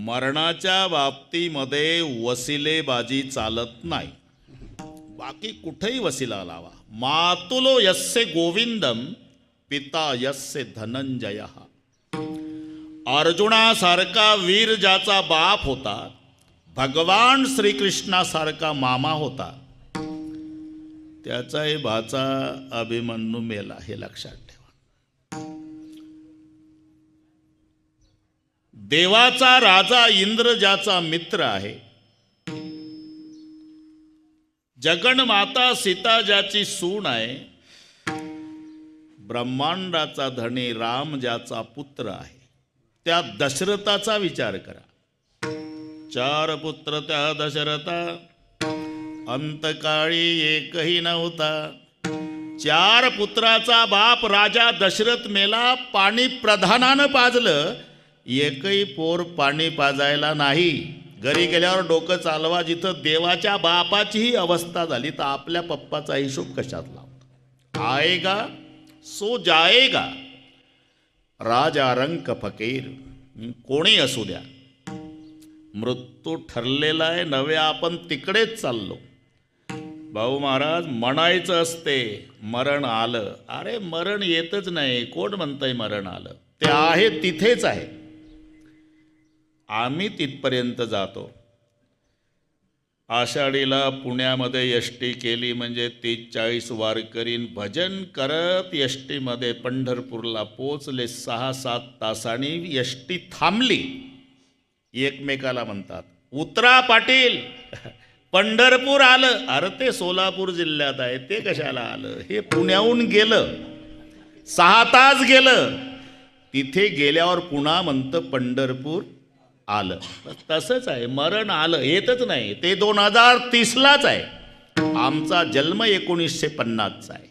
मरणाच्या बाबतीमध्ये वसिलेबाजी चालत नाही. बाकी कुठेही वसिला लावा. मातुलो यस्य गोविंदम पिता यस्य धनंजय. अर्जुनासारखा वीर ज्याचा बाप होता, भगवान श्रीकृष्णासारखा मामा होता, त्याचाही भाचा अभिमन्यू मेला, हे लक्षात ठेवा. देवाचा राजा इंद्र ज्याचा मित्र आहे, जगन्माता सीता ज्याची सून आहे, ब्रह्मांडाचा धनी राम ज्याचा पुत्र आहे, त्या दशरथाचा विचार करा. 4 पुत्र त्या दशरथा, अंतकाळी एकही नव्हता. 4 पुत्राचा बाप राजा दशरथ मेला, पाणी प्रधानानं पाजलं, एकही पोर पाणी पाजायला नाही. घरी गेल्यावर डोकं चालवा, जिथं देवाच्या बापाचीही अवस्था झाली तर आपल्या पप्पाचा हिशोब कशात लावतो. आएगा सो जाएगा, राजा रंक फकीर. कोणी असू द्या, मृत्यू ठरलेला आहे, नव्हे आपण तिकडेच चाललो. भाऊ महाराज म्हणायचं असते मरण आलं. अरे मरण येतच नाही. कोण म्हणतंय मरण आलं? ते आहे तिथेच आहे. आम्ही तिथपर्यंत जातो. आषाढीला पुण्यामध्ये एसटी केली म्हणजे 30-40 वारकरीन भजन करत एसटीमध्ये पंढरपूरला पोचले. 6-7 तासांनी एसटी थांबली. एकमेकाला म्हणतात, उतरा पाटील, पंढरपूर आलं. अरे ते सोलापूर जिल्ह्यात आहे, ते कशाला आलं? हे पुण्याहून गेलं, 6 तास गेलं. तिथे गेल्यावर पुन्हा म्हणतं पंढरपूर आलं. तसंच आहे, मरण आलं, येतच नाही. ते 2030लाच आहे. आमचा जन्म 1950चा आहे.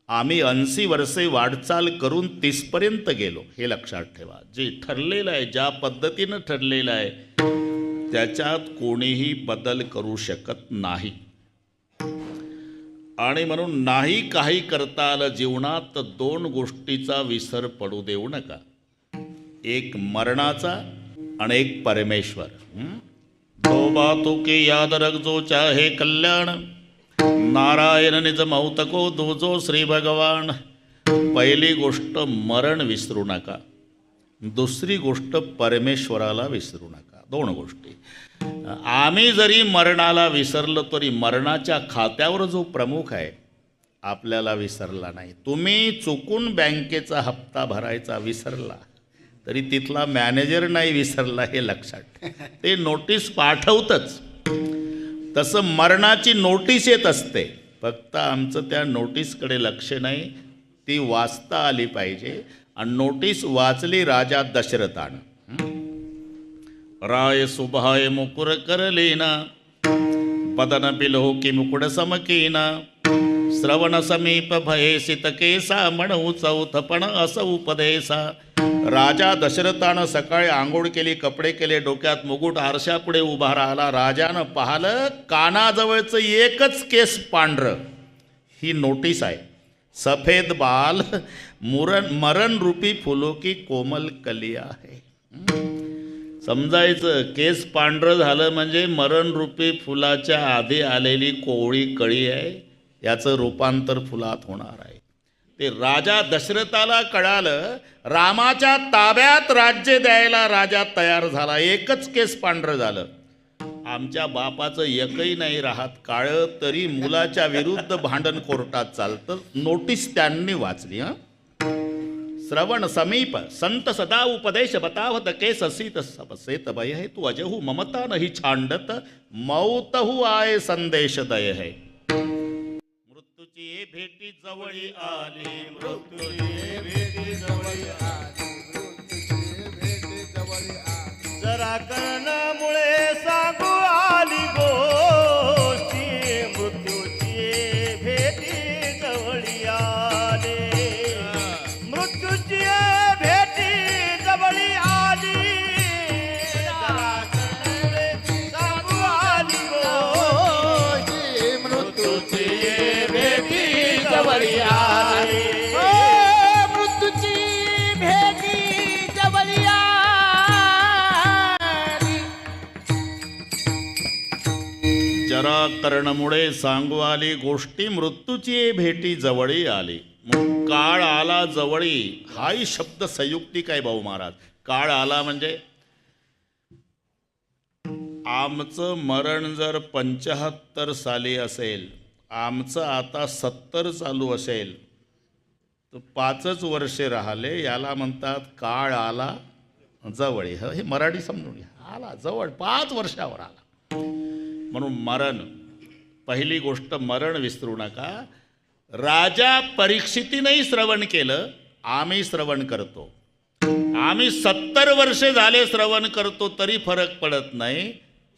आम्ही 80 वर्षे वाटचाल करून 30पर्यंत गेलो. हे लक्षात ठेवा. जे ठरलेलं आहे, ज्या पद्धतीनं ठरलेलं आहे, त्याच्यात कोणीही बदल करू शकत नाही. आणि म्हणून नाही काही करता आलं जीवनात तर 2 गोष्टीचा विसर पडू देऊ नका. एक मरणाचा आणि एक परमेश्वर. दो बातों की याद रखजो चाहे कल्याण, नारायण निज मौत को दोजो श्री भगवान. पहिली गोष्ट मरण विसरू नका. दुसरी गोष्ट परमेश्वराला विसरू नका. 2 गोष्टी. आम्ही जरी मरणाला विसरलो तरी मरणाच्या खात्यावर जो प्रमुख आहे आपल्याला विसरला नाही. तुम्ही चुकून बँकेचा हप्ता भरायचा विसरला तरी तिथला मॅनेजर नाही विसरला, हे लक्षात. ते नोटीस पाठवतच. तसं मरणाची नोटीस येत असते, फक्त आमचं त्या नोटीसकडे लक्ष नाही. ती वाचता आली पाहिजे. आणि नोटीस वाचली राजा दशरथानं. राय सुभाय मुकुर करलेना, बदन पिलो की मुकुड समकीना. श्रवण समीप भयसित केसा, म्हणू चौथपण अस उपदेसा. राजा दशरथानं सकाळी आंघोळ केली, कपडे केले, डोक्यात मुकुट, आरशापुढे उभा राहिला. राजानं पाहिलं, कानाजवळचं एकच केस पांढरं. ही नोटीस आहे. सफेद बाल मरण रूपी फुलो की कोमल कलिया आहे. समजायचं, केस पांढरं झालं म्हणजे मरण रूपी फुलाच्या आधी आलेली कोवळी कळी आहे, याचं रूपांतर फुलात होणार आहे. ते राजा दशरथाला कळालं. रामाच्या ताब्यात राज्य द्यायला राजा तयार झाला. एकच केस पांढरं झालं. आमच्या बापाचं एकही नाही राहत काळं, तरी मुलाच्या विरुद्ध भांडण कोर्टात चालतं. नोटीस त्यांनी वाचली. श्रवण समीप संत सदा उपदेश बतावत केस सीत सबसेत भय है. तू अजहू ममता नहीं छांडत, मौतहू आए संदेश दय है. मृत्यूची भेटी जवळी आली, मृत्यूची भेटी जवळी आली, मृत्यूची भेटी जवळी आली. जरा कर्णामुळे सांगू आली गोष्टी, मृत्यूची भेटी जवळी आली, मृत्यूची भेटी जवळी आली. जरा कर्णामुळे सांगू आली गोष्टी, मृत्यूची भेटी जवळी आली. मृत्यूची भेटी जवळी आली. शराकरणमुळे सांगू आली गोष्टी मृत्यूची भेटी जवळी आली. मग काळ आला जवळी हाही शब्द संयुक्तिक आहे भाऊ महाराज. काळ आला म्हणजे आमचं मरण जर 75 साली असेल, आमचं आता 70 चालू असेल, तर 5च वर्षे राहिले, याला म्हणतात काळ आला जवळी. हे मराठी समजून घ्या. आला जवळ, 5 वर्षावर आला. म्हणून मरण, पहिली गोष्ट मरण विसरू नका. राजा परीक्षितीनेही श्रवण केलं, आम्ही श्रवण करतो. आम्ही 70 वर्षे झाले श्रवण करतो तरी फरक पडत नाही.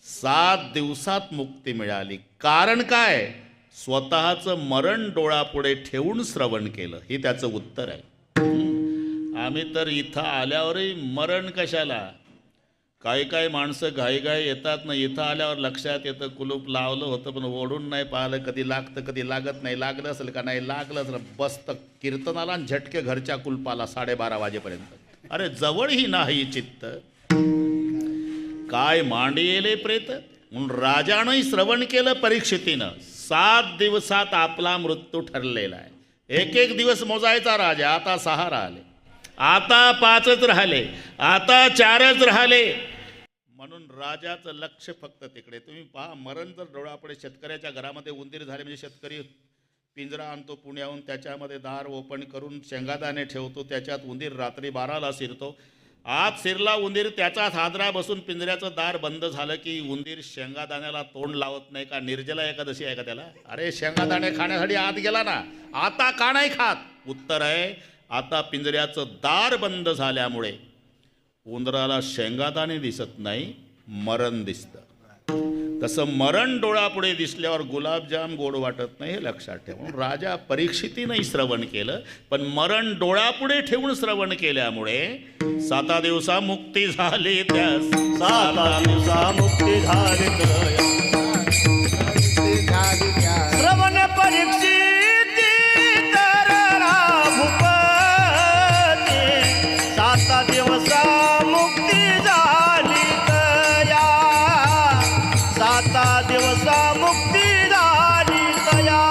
7 दिवसात मुक्ती मिळाली. कारण काय? स्वतःचं मरण डोळापुढे ठेवून श्रवण केलं. हे त्याचं उत्तर आहे. आम्ही तर इथं आल्यावरही मरण कशाला? काही माणसं घाईघाई येतात ना, इथं आल्यावर लक्षात येतं कुलूप लावलं होतं पण ओढून नाही पाहिलं, कधी लागतं कधी लागत नाही. लागलं असेल का नाही लागलं असेल, बसतं कीर्तनाला आणि झटके घरच्या कुलपाला 12:30 वाजेपर्यंत. अरे जवळही नाही चित्त, काय मांडी येले प्रेत. म्हणून राजानंही श्रवण केलं परीक्षितीनं. 7 दिवसात आपला मृत्यू ठरलेला आहे. एक दिवस मोजायचा राजा, आता 6 राहिले, आता 5च राहिले, आता 4च राहिले. म्हणून राजाचं लक्ष फक्त तिकडे. तुम्ही पहा, मरण जर डोळ्यापुढे, शेतकऱ्याच्या घरामध्ये उंदीर झाले म्हणजे शेतकरी पिंजरा आणतो पुण्याहून, त्याच्यामध्ये दार ओपन करून शेंगादाणे ठेवतो, त्याच्यात उंदीर रात्री 12ला शिरतो. आत शिरला उंदीर, त्याचाच हादरा बसून पिंजऱ्याचं दार बंद झालं की उंदीर शेंगादाण्याला तोंड लावत नाही का? निर्जला एकादशी आहे का त्याला? अरे शेंगादाणे खाण्यासाठी आत गेला ना, आता का नाही खात? उत्तर आहे, आता पिंजऱ्याचं दार बंद झाल्यामुळे उंदराला शेंगादाणे दिसत नाही, मरण दिसतं. तसं मरण डोळापुढे दिसल्यावर गुलाबजाम गोड वाटत नाही, हे लक्षात ठेवा. राजा परीक्षितीनंही श्रवण केलं, पण मरण डोळापुढे ठेवून श्रवण केल्यामुळे 7 दिवसा मुक्ती झाली. त्या 7 दिवसा मुक्ती झाली. श्रवण परीक्षिती तररा भूपती, 7 दिवसा मुक्ती झाली तया. 7 दिवसा मुक्ती झाली तया.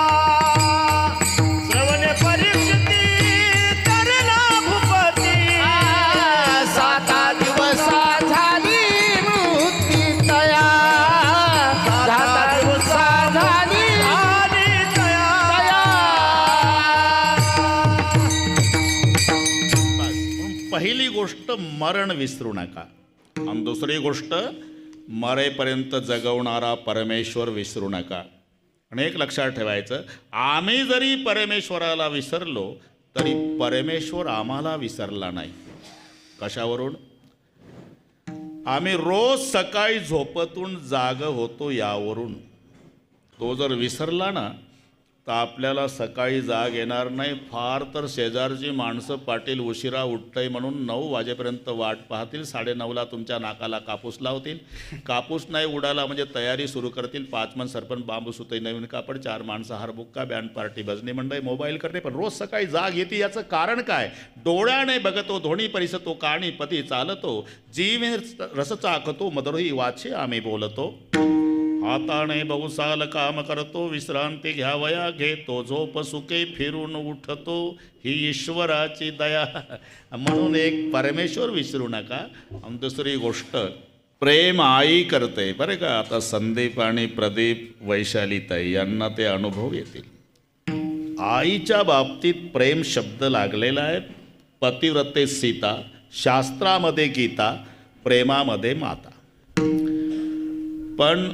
श्रवण परीक्षिती तरला भूपती, 7 दिवसा झाली मुक्ती तया. 7 दिवसा झाली तया. पहिली गोष्ट मरण विसरू नका. आणि दुसरी गोष्ट मरेपर्यंत जगवणारा परमेश्वर विसरू नका. आणि एक लक्षात ठेवायचं, आम्ही जरी परमेश्वराला विसरलो तरी परमेश्वर आम्हाला विसरला नाही. कशावरून? आम्ही रोज सकाळी झोपेतून जाग होतो यावरून. तो जर विसरला ना तर आपल्याला सकाळी जाग येणार नाही. फार तर शेजारची माणसं पाटील उशिरा उठतंय म्हणून 9 वाजेपर्यंत वाट पाहतील. 9:30ला तुमच्या नाकाला कापूस लावतील. कापूस नाही उडाला म्हणजे तयारी सुरू करतील. 5 मन सरपंच, बांबू सुतई, नवीन कापड, 4 माणसं, हारबुक्का, बँड पार्टी, भजनी मंडळी, मोबाईल करते. पण रोज सकाळी जाग येते. याचं कारण काय? डोळ्याने बघतो धोणी परिसतो, काणी पती चालतो, जीवे रस चाकतो, मधुरही वाचे आम्ही बोलतो. हाताने बहुसाल काम करतो, विश्रांती घ्यावया घेतो, झोप सुखे फिरून उठतो, ही ईश्वराची दया. म्हणून एक परमेश्वर विसरू नका. आणि दुसरी गोष्ट, प्रेम आई करते बरं का. आता संदीप आणि प्रदीप, वैशालीताई यांना ते अनुभव येतील. आईच्या बाबतीत प्रेम शब्द लागलेला आहे. पतिव्रते सीता, शास्त्रामध्ये गीता, प्रेमामध्ये माता. पण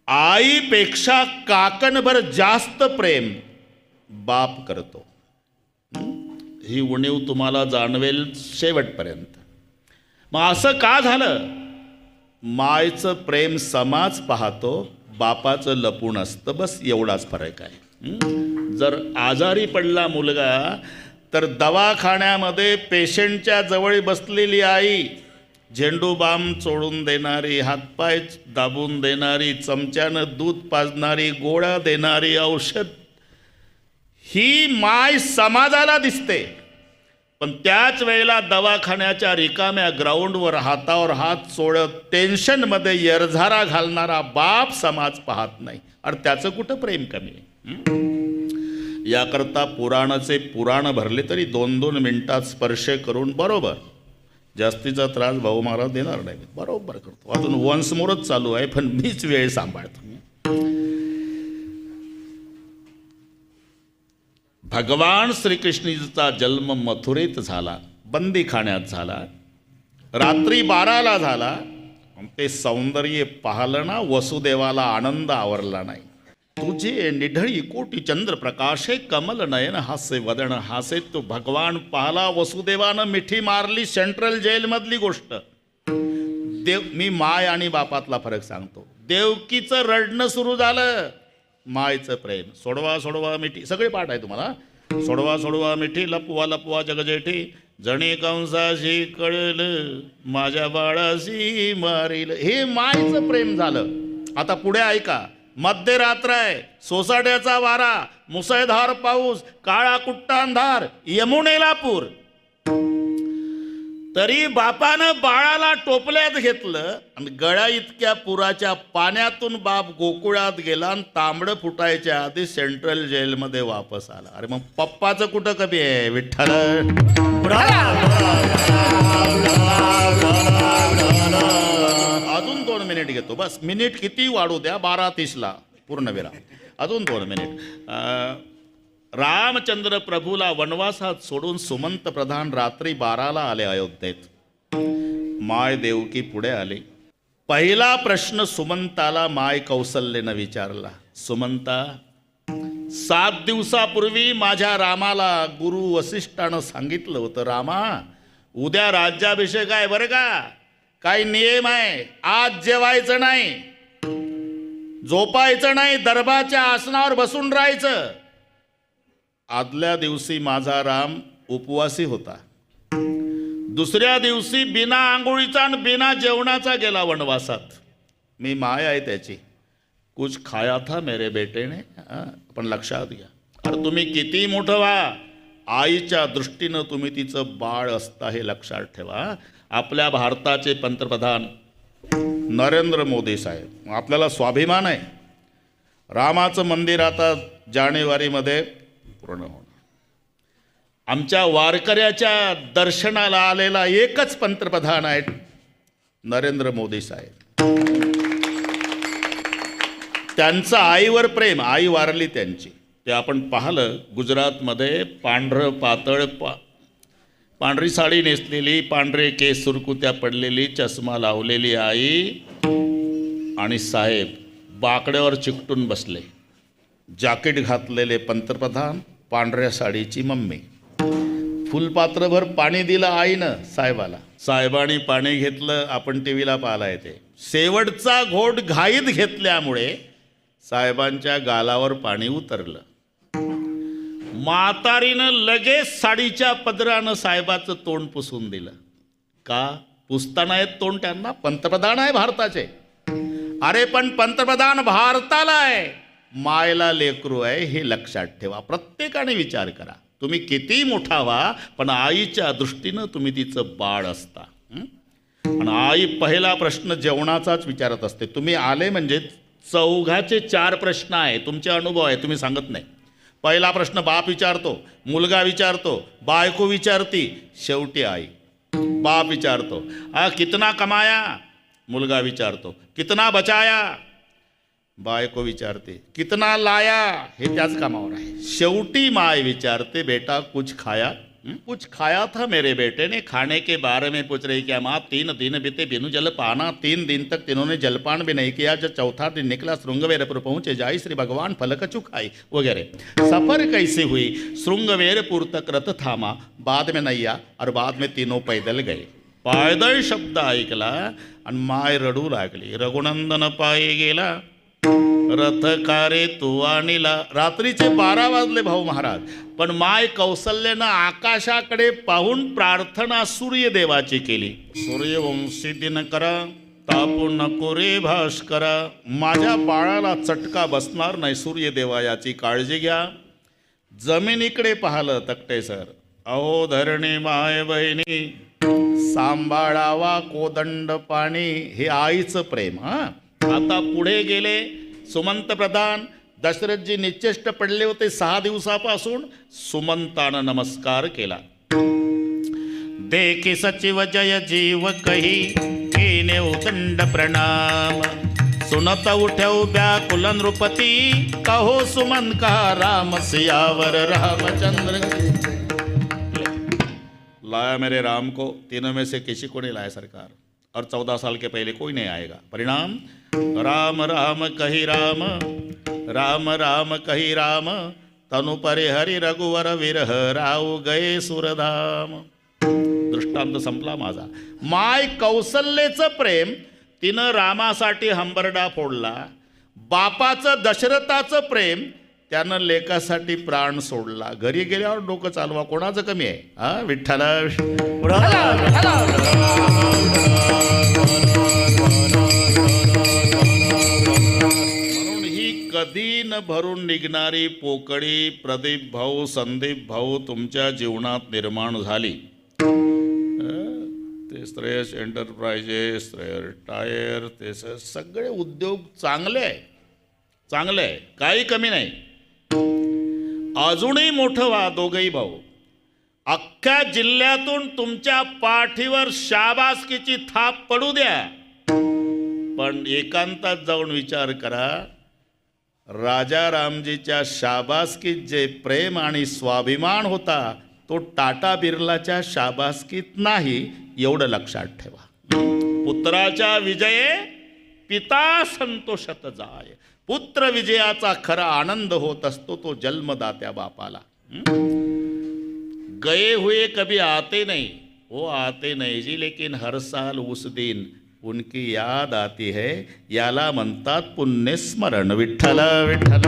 आईपेक्षा काकणभर जास्त प्रेम बाप करतो. ही उणीव तुम्हाला जाणवेल शेवटपर्यंत. मग असं का झालं? मायचं प्रेम समाज पाहतो, बापाचं लपून असतं. बस एवढाच फरक आहे. जर आजारी पडला मुलगा तर दवाखान्यामध्ये पेशंटच्या जवळ बसलेली आई झेंडू बाम चोळून देणारी, हातपाय दाबून देणारी, चमच्यानं दूध पाजणारी, गोळ्या देणारी, औषध, ही माय समाजाला दिसते. पण त्याच वेळेला दवाखान्याच्या रिकाम्या ग्राउंडवर हातावर हात चोळत टेन्शनमध्ये यरझारा घालणारा बाप समाज पाहत नाही. आणि त्याचं कुठं प्रेम कमी आहे? याकरता पुराणाचे पुराण भरले तरी 2-2 मिनिटात स्पर्श करून बरोबर जास्तीचा त्रास भाऊ महाराज देणार नाही, बरोबर करतो. अजून वन्स मोरच चालू आहे, पण मीच वेळ सांभाळतो. भगवान श्रीकृष्णाचा जन्म मथुरेत झाला, बंदीखान्यात झाला, रात्री 12ला झाला. ते सौंदर्य पाहलं ना, वसुदेवाला आनंद आवरला नाही. तुझे निढळी कोटी चंद्र प्रकाशे कमल नयन हासे वदन हासे. तो भगवान पाहला, वसुदेवानं मिठी मारली. सेंट्रल जेलमधली गोष्ट. मी माय आणि बापातला फरक सांगतो. देवकीचं रडणं सुरू झालं. मायचं प्रेम. सोडवा सोडवा मिठी, सगळे पाठ आहे तुम्हाला. सोडवा सोडवा मिठी, लपवा लपवा जगजेठी, जणे कंसाशी कळलं माझ्या बाळाशी मारील. हे मायचं प्रेम झालं. आता पुढे ऐका. मध्यरात्र आहे, सोसाट्याचा वारा, मुसळधार पाऊस, काळा कुट्टा अंधार, यमुनेला पूर. तरी बापानं बाळाला टोपल्यात घेतलं आणि गळा इतक्या पुराच्या पाण्यातून बाप गोकुळात गेला आणि तांबडं फुटायच्या आधी सेंट्रल जेलमध्ये वापस आला. अरे मग पप्पाचं कुठं कमी आहे? विठ्ठल. अजून 2 मिनिट घेतो बस. मिनिट किती वाढू द्या, 12:30ला पूर्णविराम. अजून 2 मिनिट. रामचंद्र प्रभूला वनवासात सोडून सुमंत प्रधान रात्री 12ला आले अयोध्येत. माय देवकी पुढे आली. पहिला प्रश्न सुमंताला माय कौसल्येनं विचारला. सुमंता, 7 दिवसापूर्वी माझ्या रामाला गुरु वसिष्ठानं सांगितलं होतं, रामा उद्या राज्याभिषेक आहे बरं का, काही नियम आहे, आज जेवायचं नाही, झोपायचं नाही, दरबारच्या आसनावर बसून राहायचं. आदल्या दिवशी माझा राम उपवासी होता. दुसऱ्या दिवशी बिना आंघोळीचा आणि बिना जेवणाचा गेला वनवासात. मी माय आहे त्याची. कुछ खाया था मेरे बेटे ने. पण लक्षात घ्या, अरे तुम्ही किती मोठं व्हा, आईच्या दृष्टीनं तुम्ही तिचं बाळ असता हे लक्षात ठेवा. आपल्या भारताचे पंतप्रधान नरेंद्र मोदी साहेब, आपल्याला स्वाभिमान आहे. रामाचं मंदिर आता जानेवारीमध्ये पूर्ण होणार. आमच्या वारकऱ्याच्या दर्शनाला आलेला एकच पंतप्रधान आहे, नरेंद्र मोदी साहेब. त्यांचं आईवर प्रेम. आई वारली त्यांची, ते आपण पाहिलं. गुजरातमध्ये पांढरं पातळ पांढरी साडी नेसलेली, पांढरे केस सुरकुत्या पडलेली, चष्मा लावलेली आई आणि साहेब बाकड्यावर चिकटून बसले. जॅकेट घातलेले पंतप्रधान, पांढऱ्या साडीची मम्मी. फुलपात्रभर पाणी दिलं आईनं साहेबाला. साहेबांनी पाणी घेतलं. आपण टी व्हीला पाहिला येते. शेवटचा घोट घाईत घेतल्यामुळे साहेबांच्या गालावर पाणी उतरलं. म्हातारीनं लगेच साडीच्या पदरानं साहेबाचं तोंड पुसून दिलं. का पुसताना येत तोंड त्यांना? पंतप्रधान आहे भारताचे. अरे पण पंतप्रधान भारताला आहे, मायला लेकरू आहे, हे लक्षात ठेवा. प्रत्येकाने विचार करा. तुम्ही किती मोठा व्हा, पण आईच्या दृष्टीनं तुम्ही तिचं बाळ असता. आणि आई पहिला प्रश्न जेवणाचाच विचारत असते. तुम्ही आले म्हणजे चौघाचे 4 प्रश्न आहे. तुमचे अनुभव आहे, तुम्ही सांगत नाही. पहिला प्रश्न बाप विचारतो, मुलगा विचारतो, बायको विचारती, शेवटी आई. बाप विचारतो, कितना कमाया? मुलगा विचारतो, कितना बचाया? बायको विचारते, कितना लाया? हे त्याच कामावर आहे. शेवटी माय विचारते, बेटा कुछ खाया? कुछ खाया था मेरे बेटे ने. खाने के बारे में पूछ रही क्या माँ? 3 दिन बीते बिनु जल पाना. 3 दिन तक तीनों ने जलपान भी नहीं किया. जब चौथा दिन निकला श्रृंगवेरपुर पहुँचे, जाई श्री भगवान फलक चुखाई वगैरह. सफर कैसे हुई? श्रृंगवेरपुर तक रथ थामा, बाद में नैया और बाद में तीनों पैदल गए. पायदळ शब्द ऐकला आणि माय रडू लागली. रघुनंदन पायी गेला, रथ कारे तू आणिला. रात्रीचे 12 वाजले भाऊ महाराज, पण माय कौसल्यानं आकाशाकडे पाहून प्रार्थना सूर्यदेवाची केली. सूर्यवंशी दिनकरा, तापू नको रे भास्करा. माझ्या बाळाला चटका बसणार नाही, सूर्यदेवा याची काळजी घ्या. जमिनीकडे पाहिलं तकटे सर, अहो धरणी माय बहिणी सांभाळावा कोदंड पाणी, हे आईचं प्रेम. आता पुढे गेले सुमंत प्रधान. दशरथजी निश्चेष्ट पडले होते 6 दिवसापासून. सुमंतानं नमस्कार केला. देखी सचिव जय जीव कही केने उदंड प्रणाम, सुनत उठ्यौ व्याकुल नृपती कहो सुमन कहा राम सियावर रामचंद्र. लाया मेरे राम को, तीनों में से किसी को नहीं लाया सरकार, और 14 साल के पहले कोई नहीं आएगा. परिणाम राम राम कही राम, राम राम कही राम, तनु परे हरि रघुवर विरह राव गये सुरधाम. दृष्टांत संपला माझा. माय कौसल्येचं प्रेम तिनं रामासाठी हंबरडा फोडला. बापाचं दशरथाचं प्रेम त्यानं लेकासाठी प्राण सोडला. घरी गेल्यावर डोकं चालवा, कोणाचं कमी आहे? हा विठ्ठला. म्हणून ही कधी न भरून निघणारी पोकळी प्रदीप भाऊ, संदीप भाऊ तुमच्या जीवनात निर्माण झाली. ते श्रेयस एंटरप्राइजेस, श्रेयस टायर, ते सगळे उद्योग चांगले आहे, चांगले आहे, काही कमी नाही. अजूनही मोठं व्हा दोघंही भाऊ. अख्ख्या जिल्ह्यातून तुमच्या पाठीवर शाबासकीची थाप पडू द्या. पण एकांतात जाऊन विचार करा, राजा रामजीच्या शाबासकीत जे प्रेम आणि स्वाभिमान होता तो टाटा बिर्लाच्या शाबासकीत नाही, एवढं लक्षात ठेवा. पुत्राच्या विजये पिता संतोषत जाय. पुत्र विजयाचा खरा आनंद होत असतो तो जन्मदात्या बापाला. गए हुए कभी आते नहीं, वो आते नहीं जी, लेकिन हर साल उस दिन उनकी याद आती है. याला म्हणतात पुण्यस्मरण. विठ्ठल विठ्ठल.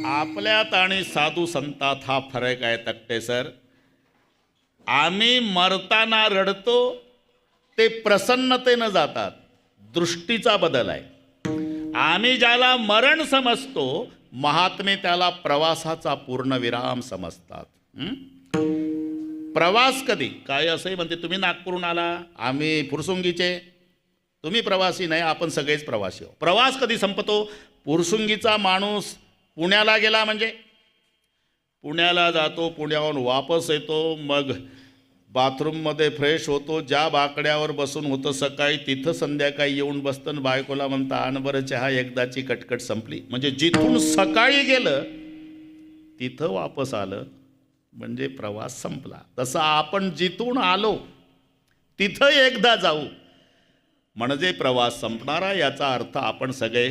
आपल्यात आणि साधू संतात हा फरक आहे तक्ते सर. आम्ही मरताना रडतो ते प्रसन्नतेनं जातात, दृष्टीचा बदल आहे. आम्ही ज्याला मरण समजतो महात्मे त्याला प्रवासाचा पूर्णविराम समजतात. प्रवास कधी काय असंही म्हणते, तुम्ही नागपूरहून आला, आम्ही फुरसुंगीचे, तुम्ही प्रवासी नाही, आपण सगळेच प्रवासी आहोत. प्रवास कधी संपतो? फुरसुंगीचा माणूस पुण्याला गेला म्हणजे पुण्याला जातो, पुण्याहून वापस येतो, मग बाथरूममध्ये फ्रेश होतो, ज्या बाकड्यावर बसून होतं सकाळी तिथं संध्याकाळी येऊन बसतं, बायकोला म्हणता आण बरं चहा, एकदाची कटकट संपली. म्हणजे जिथून सकाळी गेलं तिथं वापस आलं म्हणजे प्रवास संपला. तसं आपण जिथून आलो तिथं एकदा जाऊ म्हणजे प्रवास संपणारा. याचा अर्थ आपण सगळे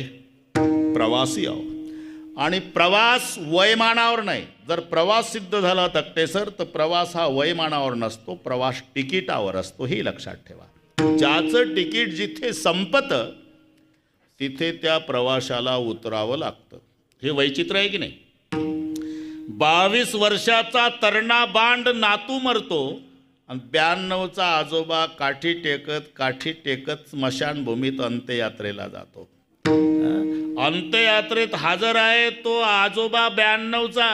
प्रवासी आहोत. आणि प्रवास वयमानावर नाही. जर प्रवास सिद्ध झाला तक्ते सर तर प्रवास हा वयमानावर नसतो, प्रवास तिकिटावर असतो, हे लक्षात ठेवा. ज्याचं तिकीट जिथे संपतं तिथे त्या प्रवाशाला उतरावं लागतं. हे वैचित्र्य आहे की नाही? 22 वर्षाचा तरणा बांड नातू मरतो आणि 92चा आजोबा काठी टेकत स्मशानभूमीत अंत्ययात्रेला जातो. अंत्ययात्रेत हजर आहे तो आजोबा 92चा,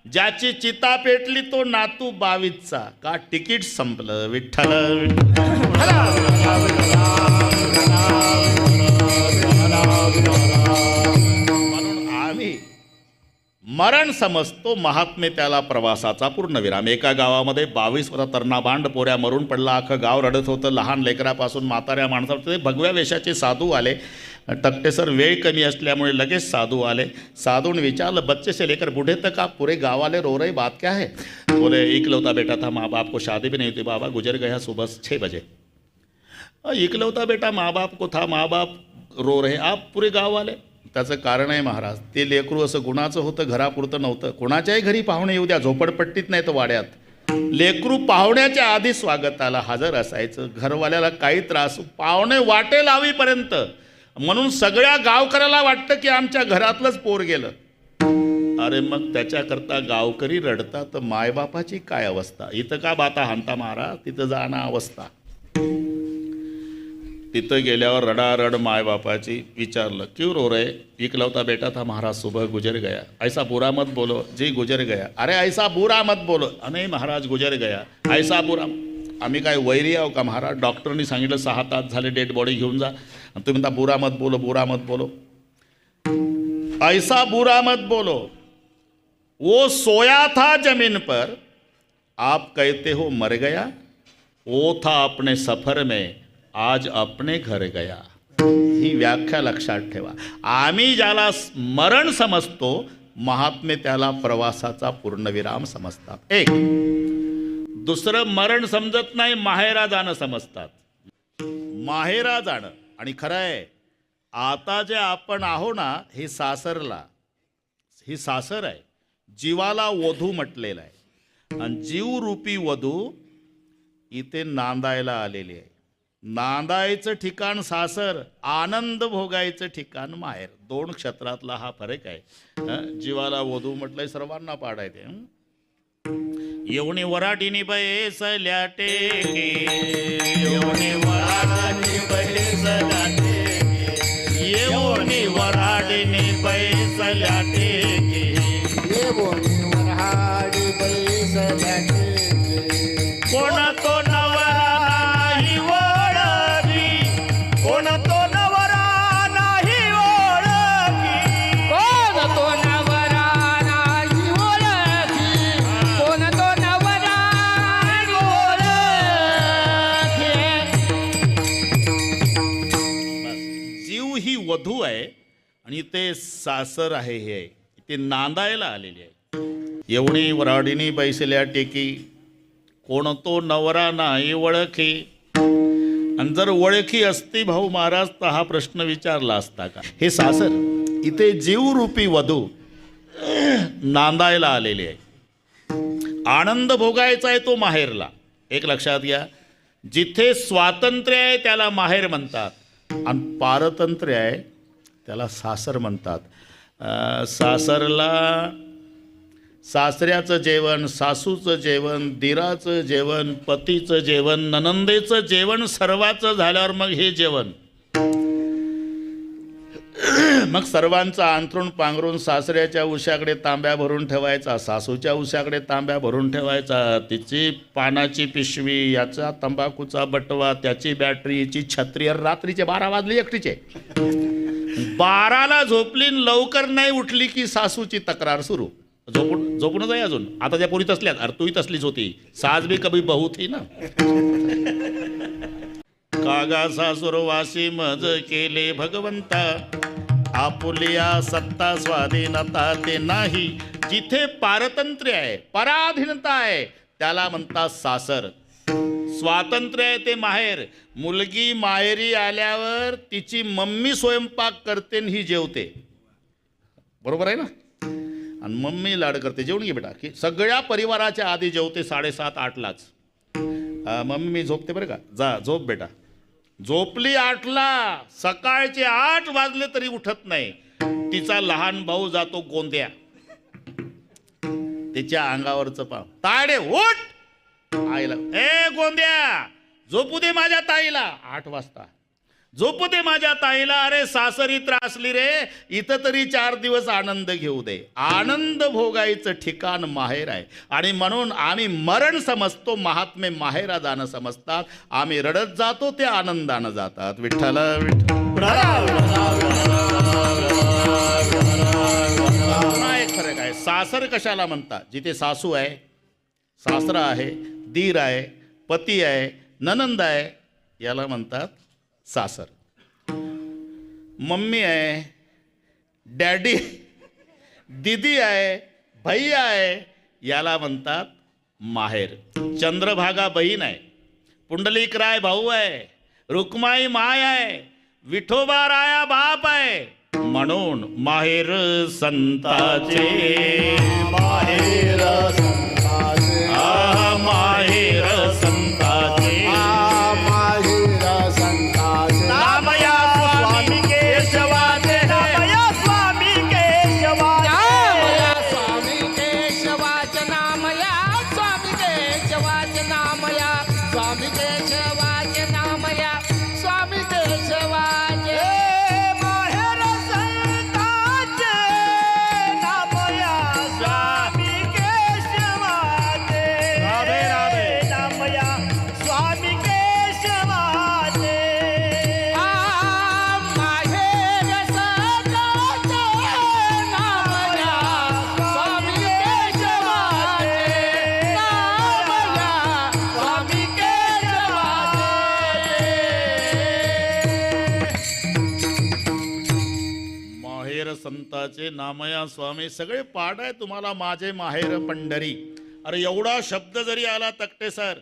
ज्याची चिता पेटली तो नातू 22चा. का? तिकीट संपलं. विठ्ठल. म्हणून आम्ही मरण समजतो, महात्मे त्याला प्रवासाचा पूर्णविराम. एका गावामध्ये 22 वर्षा तरणा बांड पोऱ्या मरून पडला. अख्खं गाव रडत होतं, लहान लेकरापासून म्हाताऱ्या माणसापर्यंत. भगव्या वेशाचे साधू आले. तक्ते सर वेळ कमी असल्यामुळे लगेच साधू आले. साधूने विचारलं, बच्चे से लेकर बूढ़े तक आप पूरे गाँव वाले रो रहे, बात क्या है? बोले इकलौता बेटा था, माँ बाप को शादी भी नहीं हुई, बाबा गुजर गया सुबह 6 बजे. इकलौता बेटा माँ बाप को था, माँ बाप रो रहे, आप पूरे गाव वाले? त्याचं कारण आहे महाराज, ते लेकरू असं गुणाचं होतं, घरापुरतं नव्हतं. कोणाच्याही घरी पाहुणे येऊ द्या, झोपडपट्टीत नाही तर वाड्यात, लेकरू पाहुण्याच्या आधी स्वागताला हजर असायचं. घरवाल्याला काही त्रास, पाहुणे वाटे लावीपर्यंत. म्हणून सगळ्या गावकऱ्याला वाटतं की आमच्या घरातलंच पोर गेलं. अरे मग त्याच्याकरता गावकरी रडतात, तर मायबापाची काय अवस्था? इथं का बाता हाणता महाराज, तिथं जाणं अवस्था. तिथं गेल्यावर रडारड मायबापाची विचारलं क्यों रो रहे? इकलौता बेटा था महाराज सुबह गुजर गया. ऐसा बुरा मत बोलो. जी गुजर गया. अरे ऐसा बुरा मत बोलो. नाही महाराज गुजर गया. ऐसा बुरा. आम्ही काय वैरी आहो का महाराज? डॉक्टरनी सांगितलं 6 तास झाले डेड बॉडी घेऊन जा आणि तुम्ही म्हणता बुरा मत बोलो, बुरा मत बोलो. ऐसा बुरा मत बोलो. वो सोया था जमीन पर, आप कहते हो मर गया. वो था अपने सफर में, आज अपने घर गया. ही व्याख्या लक्षात ठेवा. आम्ही ज्याला मरण समजतो, महात्मे त्याला प्रवासाचा पूर्णविराम समजतात. एक दुसरं मरण समजत नाही, माहेरा जाणं समजतात. माहेरा जाणं. आणि खरं आहे, आता जे आपण आहो ना, हे सासरला, ही सासर आहे. जीवाला वधू म्हटलेलं आहे आणि जीवरूपी वधू इथे नांदायला आलेली आहे. नांदायचं ठिकाण सासर, आनंद भोगायचं ठिकाण माहेर. 2 क्षेत्रातला हा फरक आहे. जीवाला वधू म्हटलंय, सर्वांना पाडायचे. येवणी वराडीनी बैसल्या टेके, येवणी वराडीनी बैसल्या टेके, येवणी वराडीनी बैसल्या टेके, येवोनी वऱ्हाडी बैसल्या टेके. कोण तो नवरा नाही ओळखी, कोण तो नवरा नाही ओळखी, कोण तो नवरा नाही ओळखी, कोण तो नवरा नाही ओळखी. जीव ही वधू आहे आणि ते सासर आहे. हे ते नांदायला आलेली आहे. येवणी वराडीनी बैसल्या टेकी, कोण तो नवरा नाही ओळखी. आणि जर ओळखी असती भाऊ महाराज तर हा प्रश्न विचारला असता का? हे सासर, इथे जीवरूपी वधू नांदायला आलेली आहे. आनंद भोगायचा आहे तो माहेरला. एक लक्षात घ्या, जिथे स्वातंत्र्य आहे त्याला माहेर म्हणतात आणि पारतंत्र्य आहे त्याला सासर म्हणतात. सासरला सासऱ्याचं जेवण, सासूचं जेवण, दिराचं जेवण, पतीचं जेवण, ननंदेचं जेवण सर्वाचं झाल्यावर मग हे जेवण. मग सर्वांचं अंथरूण पांघरून सासऱ्याच्या उशाकडे तांब्या भरून ठेवायचा, सासूच्या उशाकडे तांब्या भरून ठेवायचा, तिची पानाची पिशवी, याचा तंबाखूचा बटवा, त्याची बॅटरी, हिची छत्री. रात्रीचे 12 वाजले एकटीचे. 12ला झोपली लवकर नाही उठली की सासूची तक्रार सुरू. झोपूनच आहे अजून. आता त्या पोरी तसल्यात. अरे तूही तसलीच होती. सास भी कभी बहू थी ना. कागा सासूर वासी मज केले भगवंता, आपुलिया सत्ता स्वाधीनता ते नाही. जिथे पारतंत्र्य आहे, पराधीनता आहे त्याला म्हणतात सासर. स्वातंत्र्य आहे ते माहेर. मुलगी माहेरी आल्यावर तिची मम्मी स्वयंपाक करते आणि ही जेवते. बरोबर आहे ना? आणि मम्मी लाड करते, जेवण घे बेटा, की सगळ्या परिवाराच्या आधी जेवते 7:30-8लाच. मम्मी मी झोपते बरं का, जा झोप बेटा. झोपली 8ला, सकाळचे 8 वाजले तरी उठत नाही. तिचा लहान भाऊ जातो गोंद्या, तिच्या अंगावरचं पाव, ताडे उठ. आईला, ए गोंद्या झोपू दे माझ्या ताईला. 8 वाजता झोपू दे माझ्या ताईला. अरे सासरी त्रासली रे, इथं तरी 4 दिवस आनंद घेऊ दे. आनंद भोगायचं ठिकाण माहेर आहे. आणि म्हणून आम्ही मरण समजतो, महात्मे माहेरा जाणं समजतात. आम्ही रडत जातो, ते आनंदानं जातात. विठ्ठल एक फरक आहे. सासर कशाला म्हणतात? जिथे सासू आहे, सासरा आहे, दीर आहे, पती आहे, ननंद आहे, याला म्हणतात सासर. मम्मी आहे, डॅडी, दीदी आहे, भैया आहे, याला म्हणतात माहेर. चंद्रभागा बहीण आहे, पुंडलिक राय भाऊ आहे, रुक्माई माय आहे, विठोबा राया बाप आहे. म्हणून माहेर संताचे, माहेर संताचे, माहेर संताचे, माहेर संताचे. नामया स्वामी केशवाचे, नामया स्वामी केशवाचे, नामया स्वामी केशवाचे, नामया स्वामी केशवाचे, नामया स्वामी केशवाचे, नामया स्वामी केशवाचे. संताचे नामया स्वामी सगळे पाठ आहे तुम्हाला माझे माहेर पंढरी. अरे एवढा शब्द जरी आला तकटे सर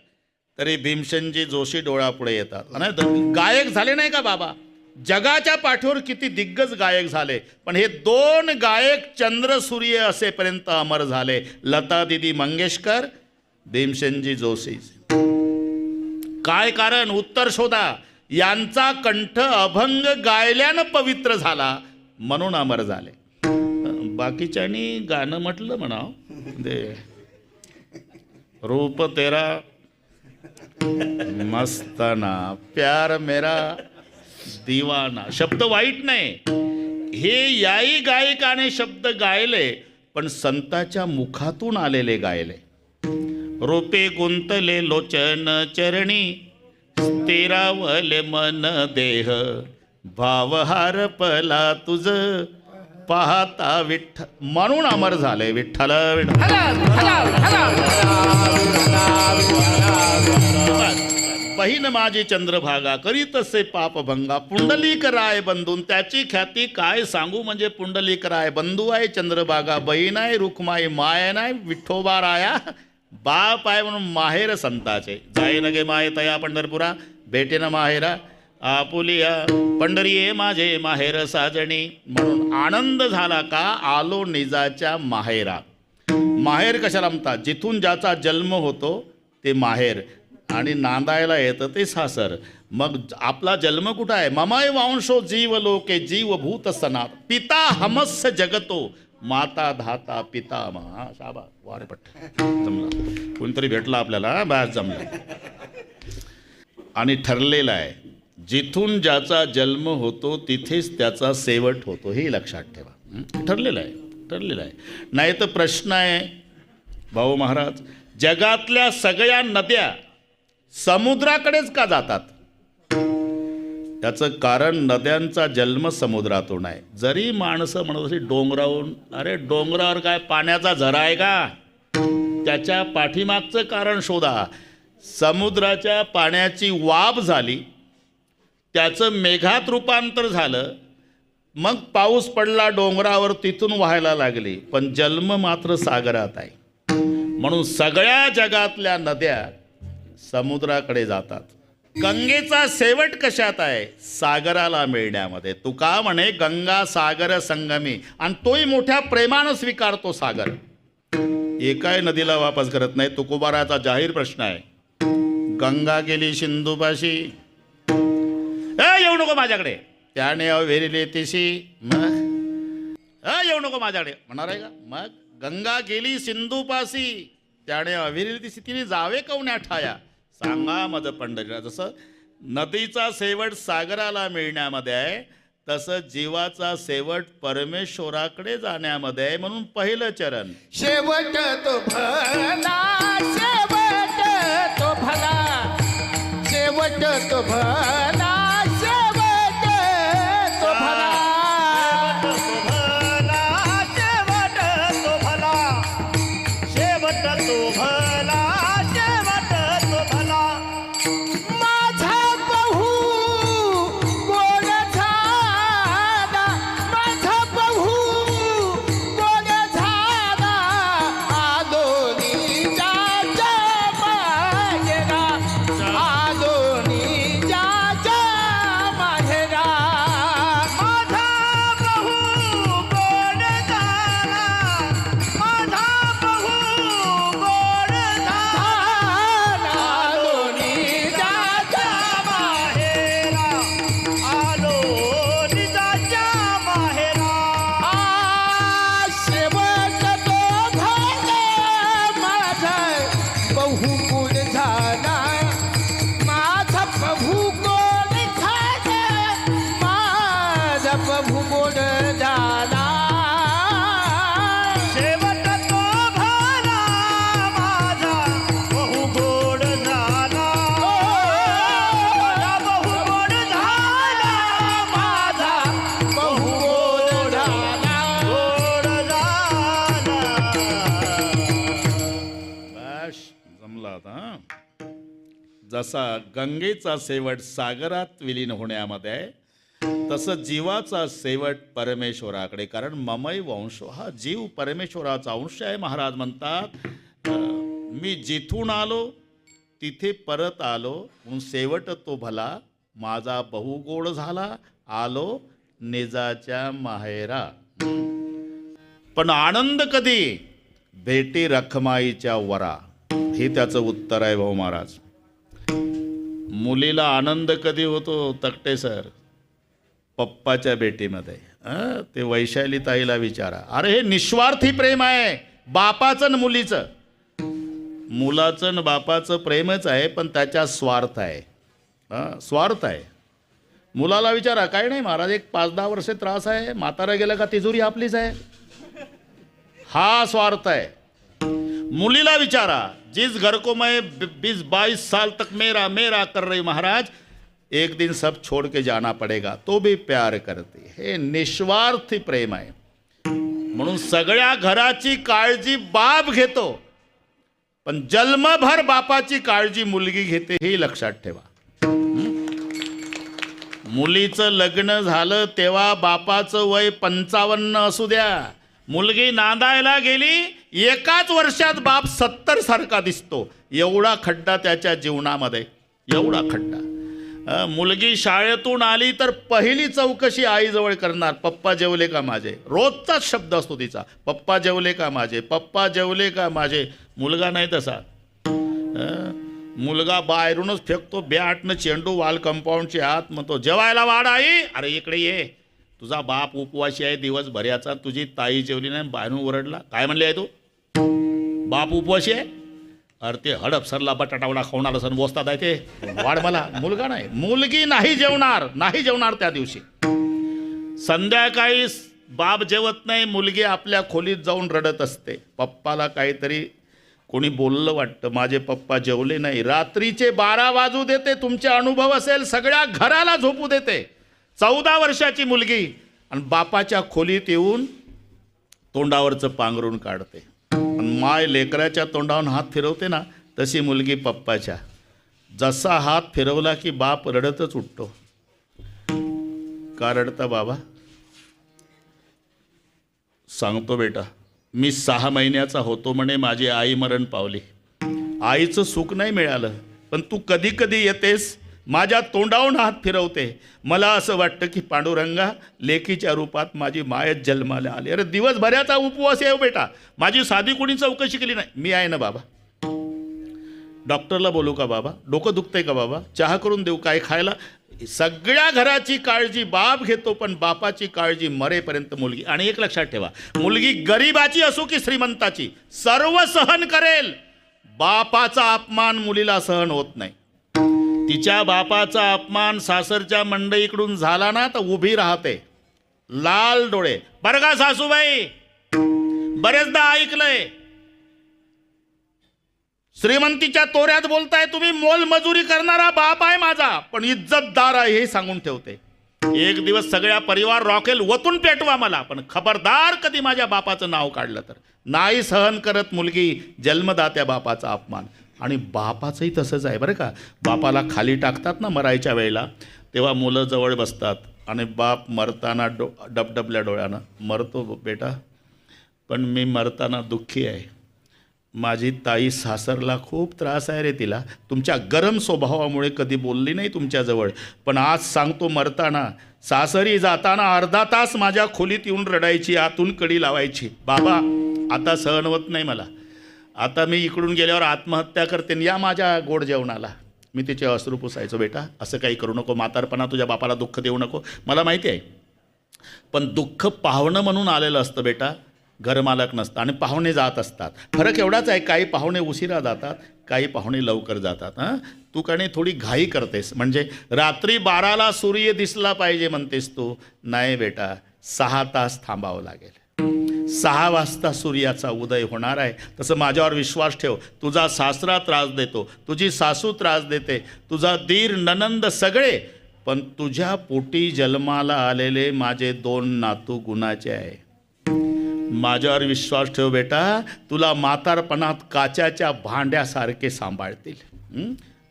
तरी भीमसेनजी जोशी डोळ्यापुढे येतात. आणि गायक झाले नाही का बाबा, जगाच्या पाठीवर किती दिग्गज गायक झाले, पण हे दोन गायक चंद्र सूर्य असेपर्यंत अमर झाले. लता दीदी मंगेशकर, भीमसेनजी जोशी. काय कारण, उत्तर शोधा. यांचा कंठ अभंग गायल्यानं पवित्र झाला म्हणून अमर झाले. बाकीच्यांनी गाणं म्हटलं म्हणाव दे रूप तेरा मस्ताना प्यार मेरा दिवाना. शब्द वाईट नाही, हे याही गायकाने शब्द गायले पण संताच्या मुखातून आलेले गायले. रूपे गुंतले लोचन चरणी स्थिरावले मन देह भावहार पला तुझ पाहता विठ्ठल म्हणून अमर झाले. विठ्ठल बहीण माझी चंद्रभागा करीत असे पापभंगा. पुंडलिक राय बंधून त्याची ख्याती काय सांगू, म्हणजे पुंडलिक राय बंधू आहे चंद्रभागा, बहीण आहे रुक्माई, माय नाही विठोबा राया, बाप आहे म्हणून माहेर संताचे. जाय नगे माय तया पंढरपुरा भेटे न माहेरा आपुलिया पंढरी ये माझे माहेर साजणी. म्हणून आनंद झाला का आलो निजाच्या माहेरा. माहेर कशाला म्हणतात, जिथून ज्याचा जन्म होतो ते माहेर आणि नांदायला येतं ते सासर. मग आपला जन्म कुठं आहे, ममय वांशो जीव लोके जीवभूत सनात पिता हमस्य जगतो माता धाता पिता महा. शाबा वारे पट्ट जमला, कोणतरी भेटला आपल्याला बस जमला. आणि ठरलेलं आहे जिथून ज्याचा जन्म होतो तिथेच त्याचा शेवट होतो, हे लक्षात ठेवा. ठरलेलं आहे, ठरलेलं आहे. नाही तर प्रश्न आहे भाऊ महाराज, जगातल्या सगळ्या नद्या समुद्राकडेच का जातात. त्याचं कारण नद्यांचा जन्म समुद्रातून आहे. जरी माणसं म्हणत असे डोंगरावरून, अरे डोंगरावर काय पाण्याचा झरा आहे का, त्याच्या पाठीमागचं कारण शोधा. समुद्राच्या पाण्याची वाफ झाली, त्याचं मेघात रूपांतर झालं, मग पाऊस पडला डोंगरावर, तिथून व्हायला लागली, पण जन्म मात्र सागरात आहे. म्हणून सगळ्या जगातल्या नद्या समुद्राकडे जातात. गंगेचा शेवट कशात आहे, सागराला मिळण्यामध्ये. तुका म्हणे गंगा सागर संगमी, आणि तोही मोठ्या प्रेमानं स्वीकारतो सागर. एकाही नदीला वापस करत नाही. तुकोबाराचा जाहीर प्रश्न आहे, गंगा गेली सिंधुपाशी, येऊ नको माझ्याकडे, त्याने अवेरिले तिशी, मग येऊ नको माझ्याकडे म्हणणार आहे का. मग गंगा गेली सिंधुपाशी, त्याने अविरिले तिशी, तिने जावे कवण्या ठाया सांगा मज पंढरीला. जसं नदीचा शेवट सागराला मिळण्यामध्ये आहे, तसं जीवाचा शेवट परमेश्वराकडे जाण्यामध्ये आहे. म्हणून पहिलं चरण शेवट तो भला, शेवट तो भला, शेवट तो भला, शेवट तो भला. शेवट तो भला, शेवट तो भला, शेवट तो भला. माझा बहु गोड झाला, माझा बहु गोड झाला, आदोनी जाचा माहेरा, आदोनी जाचा माहेरा. माझा बहु गोड झाला, माझा बहु गोड झाला, आदोनी जाचा माहेरा आलो निजाच्या माहेरा. शेवट तो झाला माझा बहु गोड झाला, माझा प्रभू गोड झाला, माझा प्रभू गोड झाला. शेवट तो भला माझा बहु गोड झाला, माझा बहु गोड झाला, माझा बहु गोड झाला. गोड झाला. बस जमला आता. हं? जसा गंगेचा शेवट सागरात विलीन होण्यामध्ये आहे, तसं जीवाचा शेवट परमेश्वराकडे. कारण ममई वंश, हा जीव परमेश्वराचा अंश आहे. महाराज म्हणतात मी जिथून आलो तिथे परत आलो, म्हणून शेवट तो भला माझा बहुगोड झाला, आलो निजाच्या माहेरा. पण आनंद कधी? भेटी रखमाईच्या वरा. हे त्याचं उत्तर आहे भाऊ महाराज. मुलीला आनंद कधी होतो तकटे सर? पप्पाच्या भेटीमध्ये. ते वैशाली ताईला विचारा. अरे हे निस्वार्थी प्रेम आहे, बापाचं न मुलीचं. मुलाचं न बापाचं प्रेमच आहे, पण त्याच्या स्वार्थ आहे. स्वार्थ आहे. मुलाला विचारा, काय नाही महाराज, एक 5-10 वर्ष त्रास आहे, म्हातारा गेला का तिजोरी आपलीच आहे. हा स्वार्थ आहे. मुलीला विचारा, जिस घर को मैं 20-22 साल तक मेरा मेरा कर रही महाराज, एक दिन सब छोड़ के जाना पड़ेगा, तो भी प्यार करते. हे निस्वार्थी प्रेम आहे. म्हणून सगळ्या घराची काळजी बाप घेतो, पण जन्मभर बापाची काळजी मुलगी घेते, हे लक्षात ठेवा. मुलीचं लग्न झालं तेव्हा बापाचं वय 55 असू द्या, मुलगी नांदायला गेली, एकाच वर्षात बाप 70 सारखा दिसतो. एवढा खड्डा त्याच्या जीवनामध्ये, एवढा खड्डा. मुलगी शाळेतून आली तर पहिली चौकशी आईजवळ करणार, पप्पा जेवले का माझे. रोजचाच शब्द असतो तिचा, पप्पा जेवले का माझे, पप्पा जेवले का माझे. मुलगा नाही तसा. मुलगा बाहेरूनच फेकतो बॅटनं चेंडू वाल कंपाऊंडची आत, म्हणतो जेवायला वाढ आई. अरे इकडे ये, तुझा बाप उपवाशी आहे दिवसभराचा, तुझी ताई जेवली नाही, बाहेरून ओरडला. काय म्हणले आहे तू? बाप उपवाशी आहे? अरे ते हडपसरला बटाटावडा खावणार असं बोसतात आहे ते, वाढ मला. मुलगा नाही, मुलगी नाही जेवणार, नाही जेवणार त्या दिवशी. संध्याकाळी बाप जेवत नाही, मुलगी आपल्या खोलीत जाऊन रडत असते. पप्पाला काहीतरी कोणी बोललं वाटतं, माझे पप्पा जेवले नाही. रात्रीचे 12 वाजू देते, तुमचे अनुभव असेल, सगळ्या घराला झोपू देते. 14 वर्षाची मुलगी आणि बापाच्या खोलीत येऊन तोंडावरचं पांघरून काढते. आणि माय लेकराच्या तोंडावरून हात फिरवते ना, तशी मुलगी पप्पाच्या. जसा हात फिरवला की बाप रडतच उठतो. का रडता बाबा? सांगतो बेटा, मी 6 महिन्याचा होतो म्हणे, माझी आई मरण पावली. आईचं सुख नाही मिळालं, पण तू कधी कधी येतेस, माझ्या तोंडावरून हात फिरवते. मला असं वाटतं की पांडुरंगा लेकीच्या रूपात माझी मायच जन्माला आली. अरे दिवसभराचा उपवास आहे बेटा, माझी साधी कोणी चौकशी केली नाही. मी आहे ना बाबा. डॉक्टरला बोलू का बाबा? डोकं दुखतंय का बाबा? चहा करून देऊ, काय खायला? सगळ्या घराची काळजी बाप घेतो, पण बापाची काळजी मरेपर्यंत मुलगी. आणि एक लक्षात ठेवा, मुलगी गरिबाची असो की श्रीमंताची, सर्व सहन करेल. बापाचा अपमान मुलीला सहन होत नाही. तिच्या बापाचा अपमान सासरच्या मंडईकडून झाला ना, तर उभी राहते लाल डोळे. बरं का सासूबाई, बरेचदा ऐकलंय, श्रीमंतीच्या तोऱ्यात बोलताय तुम्ही, मोलमजुरी करणारा बाप आहे माझा, पण इज्जतदार आहे हे सांगून ठेवते. एक दिवस सगळ्या परिवार रॉकेल वतून पेटवा मला, पण खबरदार कधी माझ्या बापाचं नाव काढलं तर. नाही सहन करत मुलगी जन्मदात्या बापाचा अपमान. आणि बापाचंही तसंच आहे बरं का. बापाला खाली टाकतात ना मरायच्या वेळेला, तेव्हा मुलं जवळ बसतात आणि बाप मरताना डबडबल्या डोळ्यानं मरतो बेटा, पण मी मरताना दुःखी आहे. माझी ताई सासरला खूप त्रास आहे रे तिला. तुमच्या गरम स्वभावामुळे कधी बोलली नाही तुमच्याजवळ, पण आज सांगतो मरताना, सासरी जाताना अर्धा तास माझ्या खोलीत येऊन रडायची, आतून कडी लावायची. बाबा आता सहन होत नाही मला, आता मी इकडून गेल्यावर आत्महत्या करते, या माझ्या गोड जेवणाला. मी तिचे अश्रू पुसायचो, बेटा असं काही करू नको, म्हातारपणा तुझ्या बापाला दुःख देऊ नको. मला माहिती आहे, पण दुःख पाहुणं म्हणून आलेलं असतं बेटा, घरमालक नसतं. आणि पाहुणे जात असतात. फरक एवढाच आहे, काही पाहुणे उशिरा जातात, काही पाहुणे लवकर जातात. तू का नाही थोडी घाई करतेस, म्हणजे रात्री 12ला सूर्य दिसला पाहिजे म्हणतेस तू. नाही बेटा, 6 तास थांबावं लागेल. 6 वाजता सूर्याचा उदय होणार आहे. तसं माझ्यावर विश्वास ठेव. तुझा सासरा त्रास देतो, तुझी सासू त्रास देते, तुझा दीर ननंद सगळे, पण तुझ्या पोटी जन्माला आलेले माझे 2 नातू गुणाचे आहे. माझ्यावर विश्वास ठेव बेटा, तुला म्हातारपणात काच्याच्या भांड्यासारखे सांभाळतील.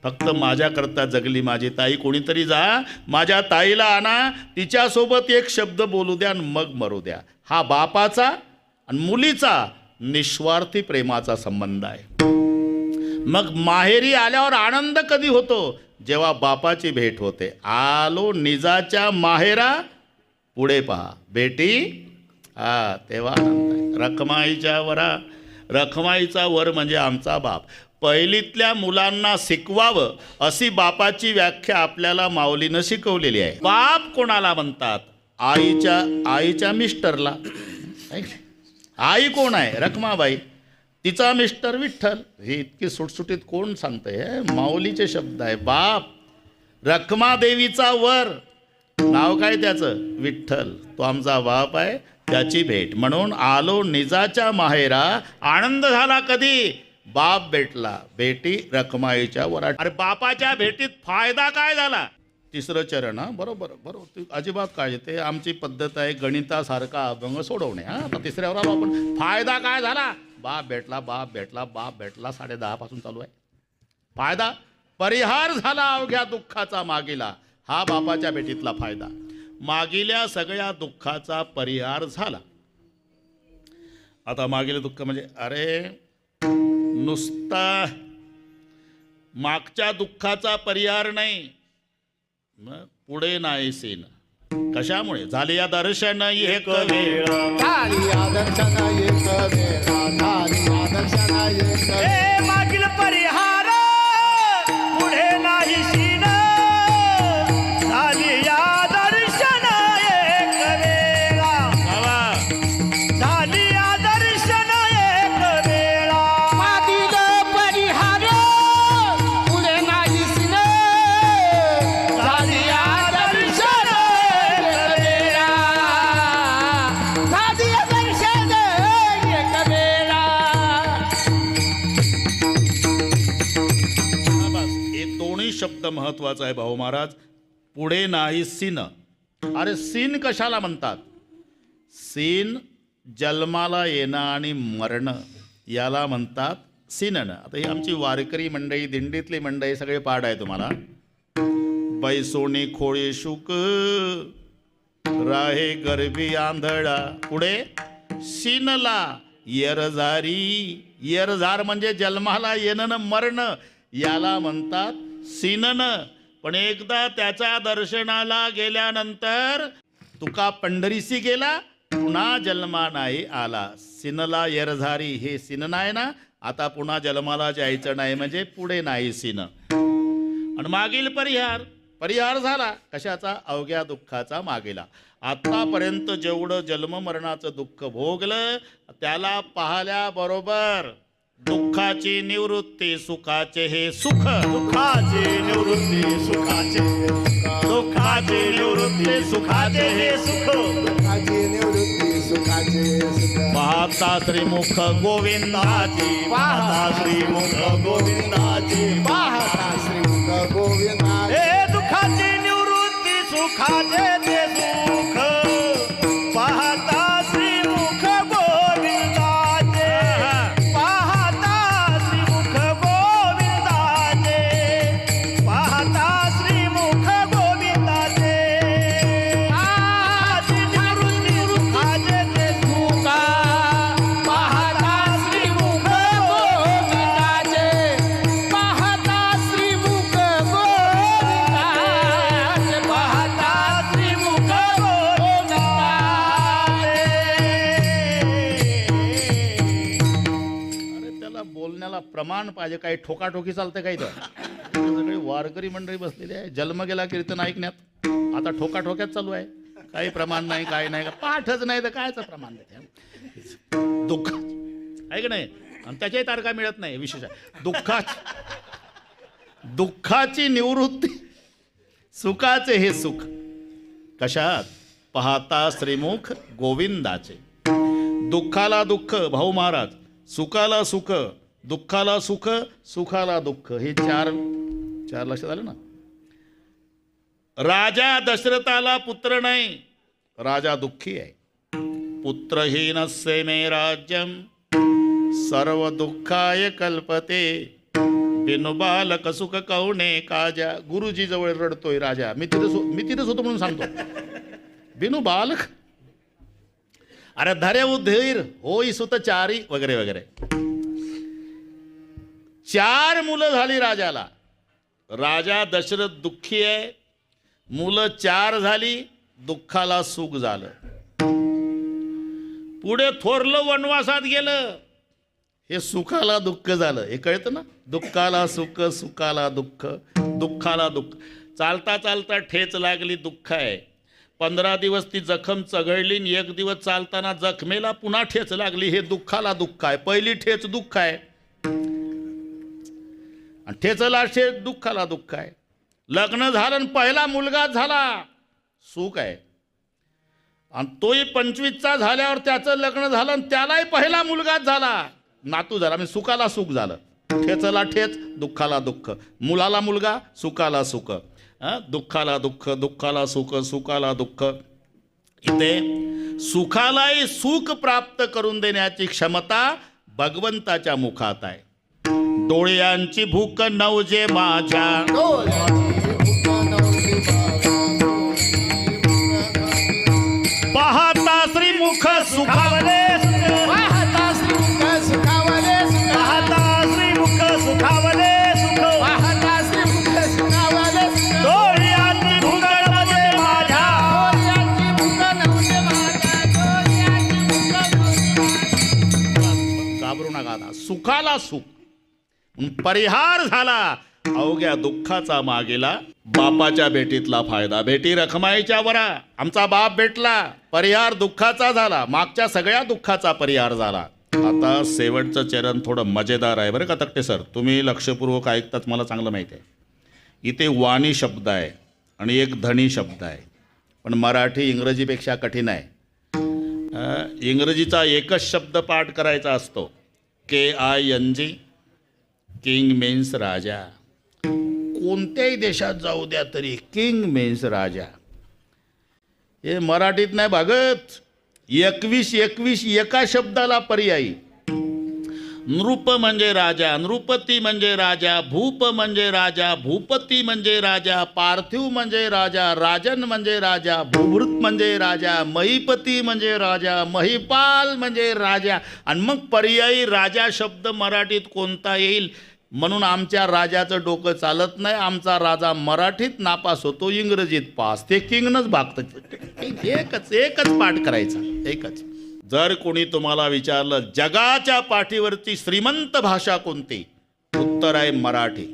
फक्त माझ्याकरता जगली माझी ताई. कोणीतरी जा माझ्या ताईला आणा, तिच्यासोबत एक शब्द बोलू द्या आणि मग मरू द्या. हा बापाचा आणि मुलीचा निस्वार्थी प्रेमाचा संबंध आहे. मग माहेरी आल्यावर आनंद कधी होतो? जेव्हा बापाची भेट होते. आलो निजाच्या माहेरा, पुढे पहा बेटी, हा तेव्हा आनंद आहे. रखमाईच्या वरा, रखमाईचा वर म्हणजे आमचा बाप. पहिलीतल्या मुलांना शिकवावं अशी बापाची व्याख्या आपल्याला माऊलीनं शिकवलेली आहे. बाप कोणाला म्हणतात? आईच्या मिस्टरला. आई कोण आहे? रखमाबाई. तिचा मिस्टर विठ्ठल. ही इतकी सुटसुटीत कोण सांगतंय? माऊलीचे शब्द आहे. बाप, रखमादेवीचा वर, नाव काय त्याचं? विठ्ठल. तो आमचा बाप आहे, त्याची भेट. म्हणून आलो निजाच्या माहेरा, आनंद झाला कधी? बाप भेटला. बेटी रखमाईच्या वरात. अरे बापाच्या भेटीत फायदा काय झाला? तिसरं चरण. हा बरोबर बरोबर, अजिबात काय, ते आमची पद्धत आहे गणितासारखा अभंग सोडवणे. हा आता तिसऱ्यावर आलो आपण. फायदा काय झाला? बाप भेटला, बाप भेटला, बाप भेटला. 10:30 पासून चालू आहे. फायदा परिहार झाला अवघ्या दुःखाचा मागीला. हा बापाच्या भेटीतला फायदा. मागील्या सगळ्या दुःखाचा परिहार झाला. आता मागील दुःख म्हणजे अरे नुसता मागच्या दुःखाचा परिहार नाही, मग पुढे नाही सीन. कशामुळे? झाले या दर्शन एक वेळ, झाली या दर्शन एक वेळा, झाली या दर्शन एक वेळा. हे मागील परिहार पुढे नाही सीन, झाली या दर्शन एक वेळा, झाली या दर्शन एक वेळा. मागील परिहार पुढे नाही सीन, झाली या दर्शन एक वेळा, झाली या दर्शन एक वेळा. बस हे दोन्ही शब्द महत्वाचा आहे भाऊ महाराज. पुढे नाही सीन. अरे सीन कशाला म्हणतात? सीन जन्माला येणं आणि मरणं याला म्हणतात सीनन. आता ही आमची वारकरी मंडळी, दिंडीतली मंडळी सगळे पाठ आहे तुम्हाला. बैसोनी खोळे शुक राहे गर्भी आंधळा. पुढे सीनला येरझारी. येरझार म्हणजे जन्माला येणं न मरणं, याला म्हणतात सीनन. पण एकदा त्याच्या दर्शनाला गेल्यानंतर तुका पंढरीसी गेला, पुन्हा जन्मा नाही आला. सिनला येरझारी हे सिन आहे ना, आता पुन्हा जन्माला जायचं नाही म्हणजे पुढे नाही सिन. आणि मागील परिहार, परिहार झाला कशाचा? अवघ्या दुःखाचा मागेला. आतापर्यंत जेवढं जन्म मरणाचं दुःख भोगलं त्याला पाहिल्याबरोबर दुःखाची निवृत्ती, सुखाचे हे सुख. दुःखाची निवृत्ती सुखाचे, दुःखाची निवृत्ती सुखाचे हे सुख. सुखाची निवृत्ती सुखाचे सुख. पाहता श्रीमुख गोविंदाची, पाहता श्रीमुख गोविंदाची, पाहता श्रीमुख गोविंदा. हे दुःखाची निवृत्ती सुखाचे ते सुख. पाहता श्रीमुख गोविंदाचे, पाहता श्रीमुख गोविंदाचे, पाहता श्रीमुख गोविंदाचे. आजी निवृत्ती सुखाचे ते सुख. पाहता श्रीमुख गोविंदाचे, पाहता श्रीमुख गोविंदाचे, पाहता श्रीमुख गोविंदाचे. अरे त्याला बोलण्याला प्रमाण पाहिजे. काही ठोकाठोकी चालते काही तर. सगळी वारकरी मंडळी बसलेली आहे. जन्म गेला कीर्तन ऐकण्यात, आता ठोकाठोक्यात चालू आहे. काही प्रमाण नाही, काही नाही, पाठच नाही तर कायचं प्रमाण देते. दुःख आहे की नाही? आणि त्याच्याही तारखा मिळत नाही. विशेष आहे दुःखाची निवृत्ती, सुखाचे हे सुख. कशात? पाहता श्रीमुख गोविंदाचे. दुःखाला दुःख भाऊ महाराज, सुखाला सुख, दुःखाला सुख, सुखाला दुःख. हे चार लक्षात आलं ना. राजा दशरथाला पुत्र नाही, राजा दुःखी आहे. पुत्रहीनस्य मे राज्यम सर्व दुःखाय कल्पते. बिनु बालक सुख कवणे काजा. गुरुजी जवळ रडतोय राजा. मी तिथंच होतो म्हणून सांगतो. बिनु बालक अरे धरे उधीर होई सुत चारी वगैरे वगैरे. 4 मुलं झाली राजाला. राजा दशरथ दुःखी आहे. मुलं 4 झाली. दुःखाला सुख झालं. पुढे थोरलं वनवासात गेलं. हे सुखाला दुःख झालं. हे कळतं ना. दुःखाला सुख, सुखाला दुःख, दुःखाला दुःख. चालता चालता ठेच लागली, दुःख आहे. 15 दिवस ती जखम चघळली आणि 1 दिवस चालताना जखमेला पुन्हा ठेच लागली. हे दुःखाला दुःख आहे. पहिली ठेच दुःख आहे आणि ठेचला ठेच दुःखाला दुःख आहे. लग्न झालं आणि पहिला मुलगा झाला, सुख आहे. आणि तोही 25चा झाल्यावर त्याचं लग्न झालं आणि त्यालाही पहिला मुलगाच झाला, नातू झाला. म्हणजे सुखाला सुख झालं. ठेचला ठेच, दुःखाला दुःख. मुलाला मुलगा, सुखाला सुख. दुःखाला दुःख, दुःखाला सुख, सुखाला दुःख. इथे सुखालाही सुख प्राप्त करून देण्याची क्षमता भगवंताच्या मुखात आहे. डोळ्यांची भूक नवजे माझ्या, पाहता श्रीमुख सुखावले, पाहता श्रीमुख सुखावले सुख, पाहता श्रीमुख सुखावले सुख, पाहता श्रीमुख सुखावले सुख, डोळ्यांची भूक नवजे माझ्या, डोळ्यांची भूक नवजे माझ्या, डोळ्यांची भूक नवजे माझ्या. घाबरू नका आता. सुखाला सुख परिहार झाला. अवघ्या दुःखाचा मागेला बापाच्या भेटीतला फायदा. भेटी रखमाईच्या वरा. आमचा बाप भेटला, परिहार दुःखाचा झाला. मागच्या सगळ्या दुःखाचा परिहार झाला. आता शेवटचं चरण थोडं मजेदार आहे बरं का तक्ते सर. तुम्ही लक्षपूर्वक ऐकतात, मला चांगलं माहिती आहे. इथे वाणी शब्द आहे आणि एक धनी शब्द आहे. पण मराठी इंग्रजीपेक्षा कठीण आहे. इंग्रजीचा एकच शब्द पाठ करायचा असतो, KING. किंग मीन्स राजा. कोणत्याही देशात जाऊ द्या तरी किंग मीन्स राजा. हे मराठीत नाही भागत. 21 एका शब्दाला पर्यायी. नृप म्हणजे राजा, नृपती म्हणजे राजा, भूप म्हणजे राजा, भूपती म्हणजे राजा, पार्थिव म्हणजे राजा, राजन म्हणजे राजा, भूभृत म्हणजे राजा, महीपती म्हणजे राजा, महिपाल म्हणजे राजा. आणि मग पर्यायी राजा शब्द मराठीत कोणता येईल. म्हणून आमच्या राजाचं डोकं चालत नाही. आमचा राजा मराठीत नापास होतो, इंग्रजीत पास. ते किंगनच भागतं. एकच पाठ करायचा, एकच. जर कोणी तुम्हाला विचारलं जगाच्या पाठीवरची श्रीमंत भाषा कोणती, उत्तर आहे मराठी.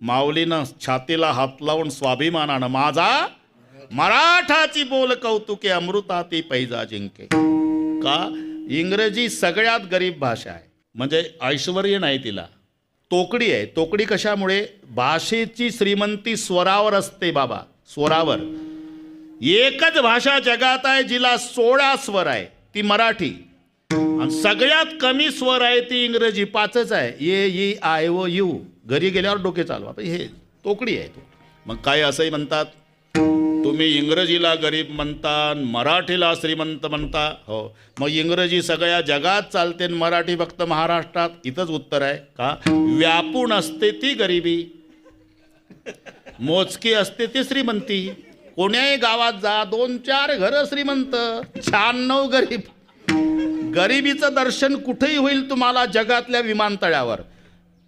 माऊलीनं छातीला हात लावून स्वाभिमानानं माझा मराठाची बोल कौतुके, अमृताती पैजा जिंके. का? इंग्रजी सगळ्यात गरीब भाषा आहे. म्हणजे ऐश्वर्य नाही तिला, तोकडी आहे. तोकडी कशामुळे? भाषेची श्रीमंती स्वरावर असते बाबा, स्वरावर. एकच भाषा जगात आहे जिला 16 स्वर आहे, ती मराठी. आणि सगळ्यात कमी स्वर आहे ती इंग्रजी, 5च आहे. ए, आय, ओ, यू. घरी गेल्यावर डोके चालवा. हे तोकडी आहे. मग काय असंही म्हणतात, तुम्ही इंग्रजीला गरीब म्हणता, मराठीला श्रीमंत म्हणता. हो, मग इंग्रजी सगळ्या जगात चालते आणि मराठी फक्त महाराष्ट्रात. इथंच उत्तर आहे. का? व्यापून असते ती गरिबी, मोजकी असते ती श्रीमंती. कोण्याही गावात जा, 2-4 घरं श्रीमंत, 96 गरीब. गरिबीचं दर्शन कुठेही होईल तुम्हाला जगातल्या विमानतळावर.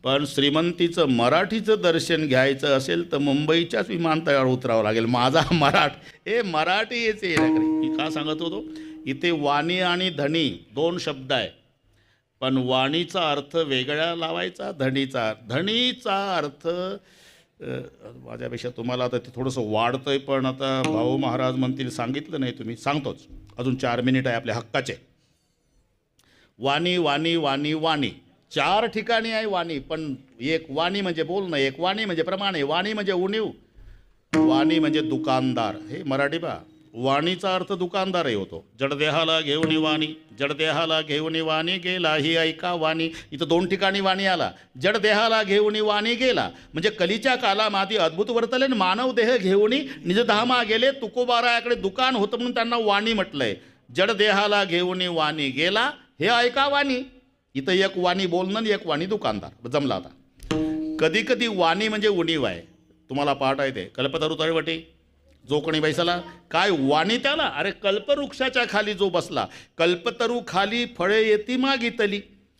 पण श्रीमंतीचं मराठीचं दर्शन घ्यायचं असेल तर मुंबईच्याच विमानतळावर उतरावं लागेल. माझा मराठी याचे मी का सांगत होतो, इथे वाणी आणि धनी 2 शब्द आहे. पण वाणीचा अर्थ वेगळा लावायचा, धनीचा अर्थ माझ्यापेक्षा तुम्हाला आता ते थोडंसं वाढतंय. पण आता भाऊ महाराज म्हणतील सांगितलं नाही तुम्ही, सांगतोच. अजून 4 मिनिट आहे आपल्या हक्काचे. वाणी वाणी वाणी वाणी 4 ठिकाणी आहे वाणी. पण एक वाणी म्हणजे बोलणं, एक वाणी म्हणजे प्रमाणे, वाणी म्हणजे उणीव, वाणी म्हणजे दुकानदार. हे मराठी पहा. वाणीचा अर्थ दुकानदारही होतो. जडदेहाला घेऊन वाणी, जडदेहाला घेऊन वाणी गेला, ही ऐका वाणी. इथं 2 ठिकाणी वाणी आला. जडदेहाला घेऊन वाणी गेला म्हणजे कलीच्या कालामादी अद्भुत वर्तले, मानव देह घेऊन निजधामा गेले. तुकोबारायाकडे दुकान होतं म्हणून त्यांना वाणी म्हटलंय. जडदेहाला घेऊन वाणी गेला, हे ऐका वाणी. इथं एक वाणी बोलणं, एक वाणी दुकानदार. जमला आता. कधी कधी वाणी म्हणजे उणीव आहे. तुम्हाला पाठ आहे ते कल्पतरू तळवटी जो कोणी बैसला काय वाणी त्याला. अरे कल्पवृक्षाच्या खाली जो बसला, कल्पतरू खाली फळे येती मागितली.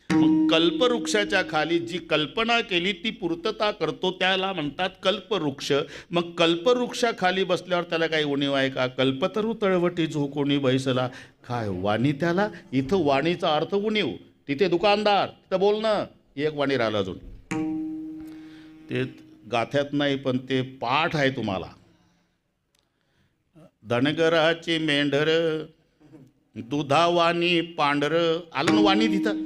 मग कल्पवृक्षाच्या खाली जी कल्पना केली ती पूर्तता करतो त्याला म्हणतात कल्पवृक्ष. मग कल्पवृक्षाखाली बसल्यावर त्याला काही उणीव आहे का. कल्पतरू तळवटी जो कोणी बैसला काय वाणी त्याला. इथं वाणीचा अर्थ उणीव, तिथे दुकानदार, तिथं बोलणं. एक वाणी राहिलं अजून, ते गाथ्यात नाही पण ते पाठ आहे तुम्हाला. धनगराची मेंढर दुधावानी पांढर. आलं ना वाणी तिथं,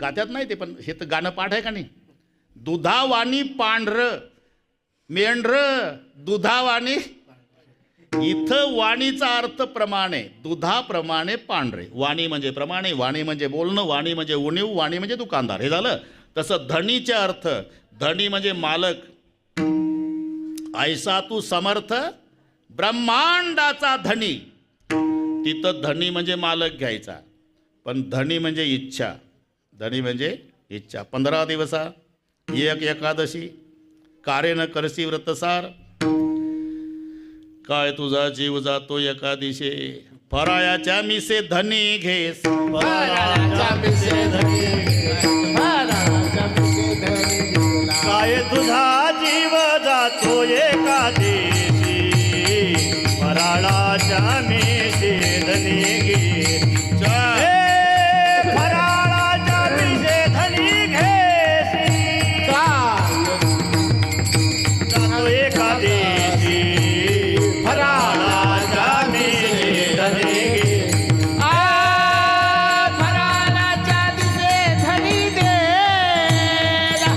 गाथ्यात नाही ते पण हे तर गाणं पाठ आहे का नाही. दुधावानी पांढर मेंढर दुधावानी. इथं वाणीचा अर्थ प्रमाणे, दुधाप्रमाणे पांढरे. वाणी म्हणजे प्रमाणे, वाणी म्हणजे बोलणं, वाणी म्हणजे उणीव, वाणी म्हणजे दुकानदार. हे झालं. तसं धनीचे अर्थ, धनी म्हणजे मालक. ऐसा तू समर्थ ब्रह्मांडाचा धनी. तिथं धनी म्हणजे मालक घ्यायचा, पण धनी म्हणजे इच्छा. धनी म्हणजे इच्छा. 15 दिवसा एक एकादशी कार्य न करसी व्रतसार. काय तुझा जीव जातो एकादिशे फरायाच्या मिसे धनी घेस. फराळाच्या मिसे धनी फराळाच्या मिसे धनी गेला. काय तुझा जीव जातो एका दिवशी फराळाच्या मिशेधनी घेसी. फराळाच्या मिशेधनी घेसी. जातो एका दिवशी फराळाच्या मिशेधनी घेसी. फराळाच्या मिसे धनी गेला.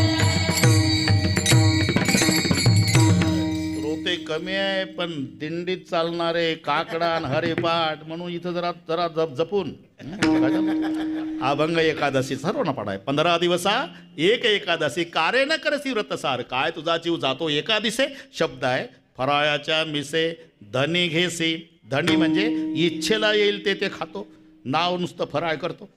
श्रोते कमी आहे पण दिंडीत चालणारे काकडा आणि हरिपाठ म्हणून इथं जरा जरा जपून. अभंग एकादशी सर्व ना पाडाय. 15 दिवसा एक एकादशी कार्य न करसी व्रतसार. काय तुझा जीव जातो एकादिसे शब्द आहे. फराळाच्या मिसे धनी घेसी. धनी म्हणजे इच्छेला येईल ते खातो. नाव नुसतं फराळ करतो.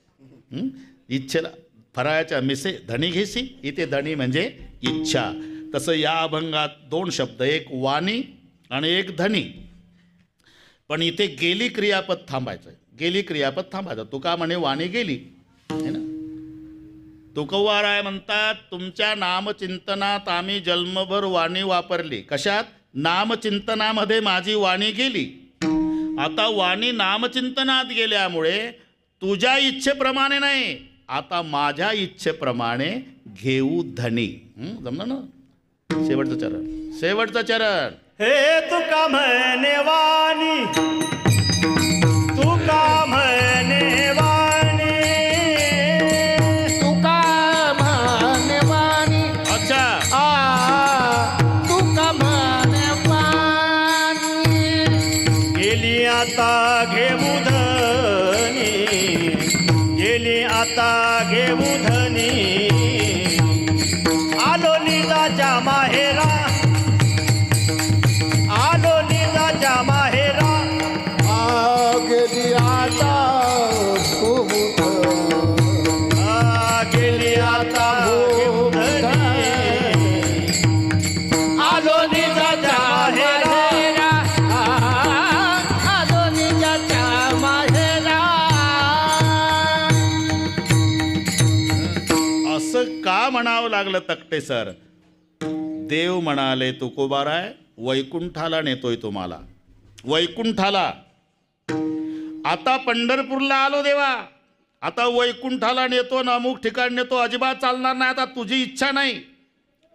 इच्छेला फराळाच्या मिसे धनी घेसी. इथे धनी म्हणजे इच्छा. तसं या अभंगात 2 शब्द, एक वाणी आणि एक धनी. पण इथे गेली क्रियापद थांबायचं. गेली क्रियापद थांबायचं. तुका म्हणे वाणी गेली, है ना. तुकोबाराय म्हणतात तुमच्या नामचिंतनात आम्ही जन्मभर वाणी वापरली. कशात? नामचिंतनामध्ये माझी वाणी गेली. आता वाणी नामचिंतनात गेल्यामुळे तुझ्या इच्छेप्रमाणे नाही, आता माझ्या इच्छेप्रमाणे घेऊ धनी. जमलं ना. शेवटचं चरण, शेवटचं चरण. हे तुका म्हणे वाणी, तुका म्हणे वाणी. तुका म्हणे वाणी. अच्छा. तुका म्हणे वाणी. गेली आता घेऊ धनी, गेली आता घेऊ धनी. आलो निजाच्या माहेरा, आलो निजाच्या माहेरा. गेली आता खूप गेली आता घेऊ धनी. आलो निजाच्या माहेरा. आलो निजाच्या माहेरा. असं का म्हणावं लागलं तकटे सर? देव म्हणाले तुकोबाराय वैकुंठाला नेतोय तुम्हाला, वैकुंठाला. आता पंढरपूरला आलो देवा, आता वैकुंठाला नेतो ना अमुक ठिकाण नेतो, अजिबात चालणार नाही. आता तुझी इच्छा नाही,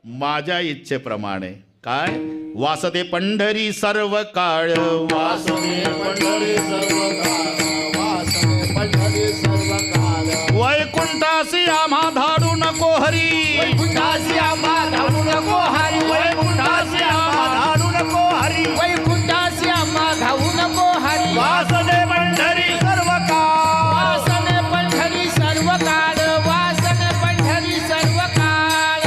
माझ्या इच्छेप्रमाणे. काय? वासदे पंढरी सर्व काळ, वासने पंढरी सर्व काळ, वासने पंढरी सर्व काळ. वैकुंठासी आम्हा धाडू नको हरी. वैकुंठासी आम्हा धाडू नको हरी. वैकुंठासी आम्हा धाडू नको हरी. वैकुंठासी आम्हा धावू नको हरी. वासदे पंढरी सर्व काळ, वासने पंढरी सर्व काळ, वासने पंढरी सर्व काळ.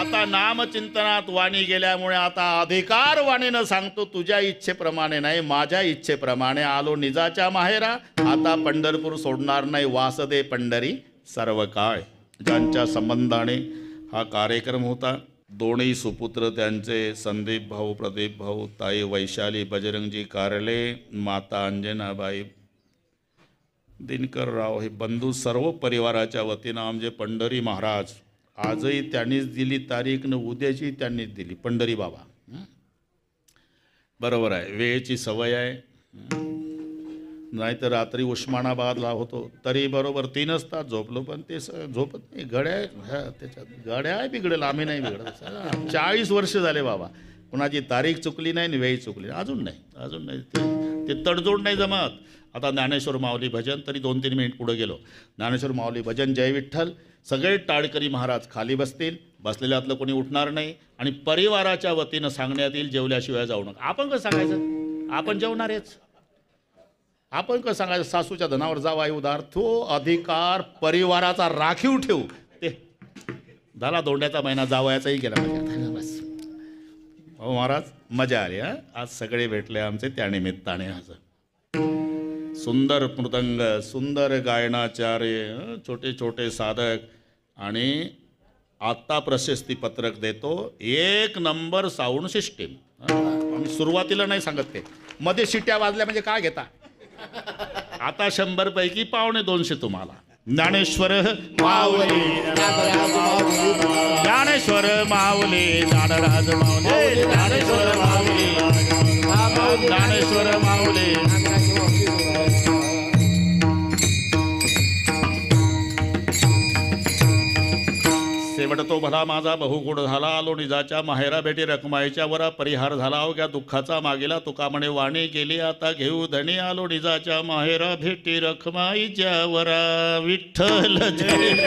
आता नामचिंतनात वाणी गेल्यामुळे आता अधिकार वाणीनं सांगतो तुझ्या इच्छेप्रमाणे नाही, माझ्या इच्छेप्रमाणे. आलो निजाच्या माहेरा, आता पंढरपूर सोडणार नाही. वासदे पंढरी सर्व काळ. ज्यांच्या संबंधाने हा कार्यक्रम होता. दोन्ही सुपुत्र त्यांचे संदीप भाऊ, प्रदीप भाऊ, ताई वैशाली बजरंगजी कारले, माता अंजनाबाई दिनकरराव हे बंधू सर्व परिवाराच्या वतीनं आमचे पंढरी महाराज, आजही त्यांनीच दिली तारीख न उद्याची त्यांनीच दिली. पंढरी बाबा बरोबर आहे, वेळेची सवय आहे. नाही तर रात्री उस्मानाबादला होतो तरी बरोबर 3 तास झोपलो, पण ते झोपत नाही. त्याच्यात गड्या बिघडेल, आम्ही नाही बिघडत. 40 वर्ष झाले बाबा, कुणाची तारीख चुकली नाही आणि वेळ चुकली अजून नाही. ते तडजोड नाही जमत. आता ज्ञानेश्वर माऊली भजन, तरी 2-3 मिनिट पुढे गेलो. ज्ञानेश्वर माऊली भजन, जय विठ्ठल. सगळे टाळकरी महाराज खाली बसतील, बसलेल्यातलं कोणी उठणार नाही आणि परिवाराच्या वतीनं सांगण्यात येईल जेवल्याशिवाय जाऊ नका. आपण कसं सांगायचं? आपण जेवणारेच. आपण कसं सांगायचं? सासूच्या धनावर जावाई उदार, तो अधिकार परिवाराचा राखीव ठेवू. ते झाला दोंड्याचा महिना, जावयाचाही गेला पाहिजे. बस हो महाराज, मजा आली. आज सगळे भेटले आमचे त्या निमित्ताने. आज सुंदर मृदंग, सुंदर गायनाचार्य, छोटे छोटे साधक. आणि आत्ता प्रशस्ती पत्रक देतो, 1 नंबर साऊंड सिस्टीम. आम्ही सुरुवातीला नाही सांगत, ते मध्ये शिट्या वाजल्या म्हणजे काय घेता. आता 100 पैकी 250 तुम्हाला. ज्ञानेश्वर माऊली, ज्ञानेश्वर माऊली, ज्ञानराज माऊली, ज्ञानेश्वर माऊली, ज्ञानेश्वर माऊली. शेवटतो भला माझा बहुगुण झाला, आलो निजाच्या माहेरा भेटी रखमाईच्या वरा, परिहार झाला अवघ्या दुःखाचा मागेला, तुका म्हणे वाणी केली आता घेऊ धणी, आलो निजाच्या माहेरा भेटी रखमाईच्या वरा. विठ्ठल जय.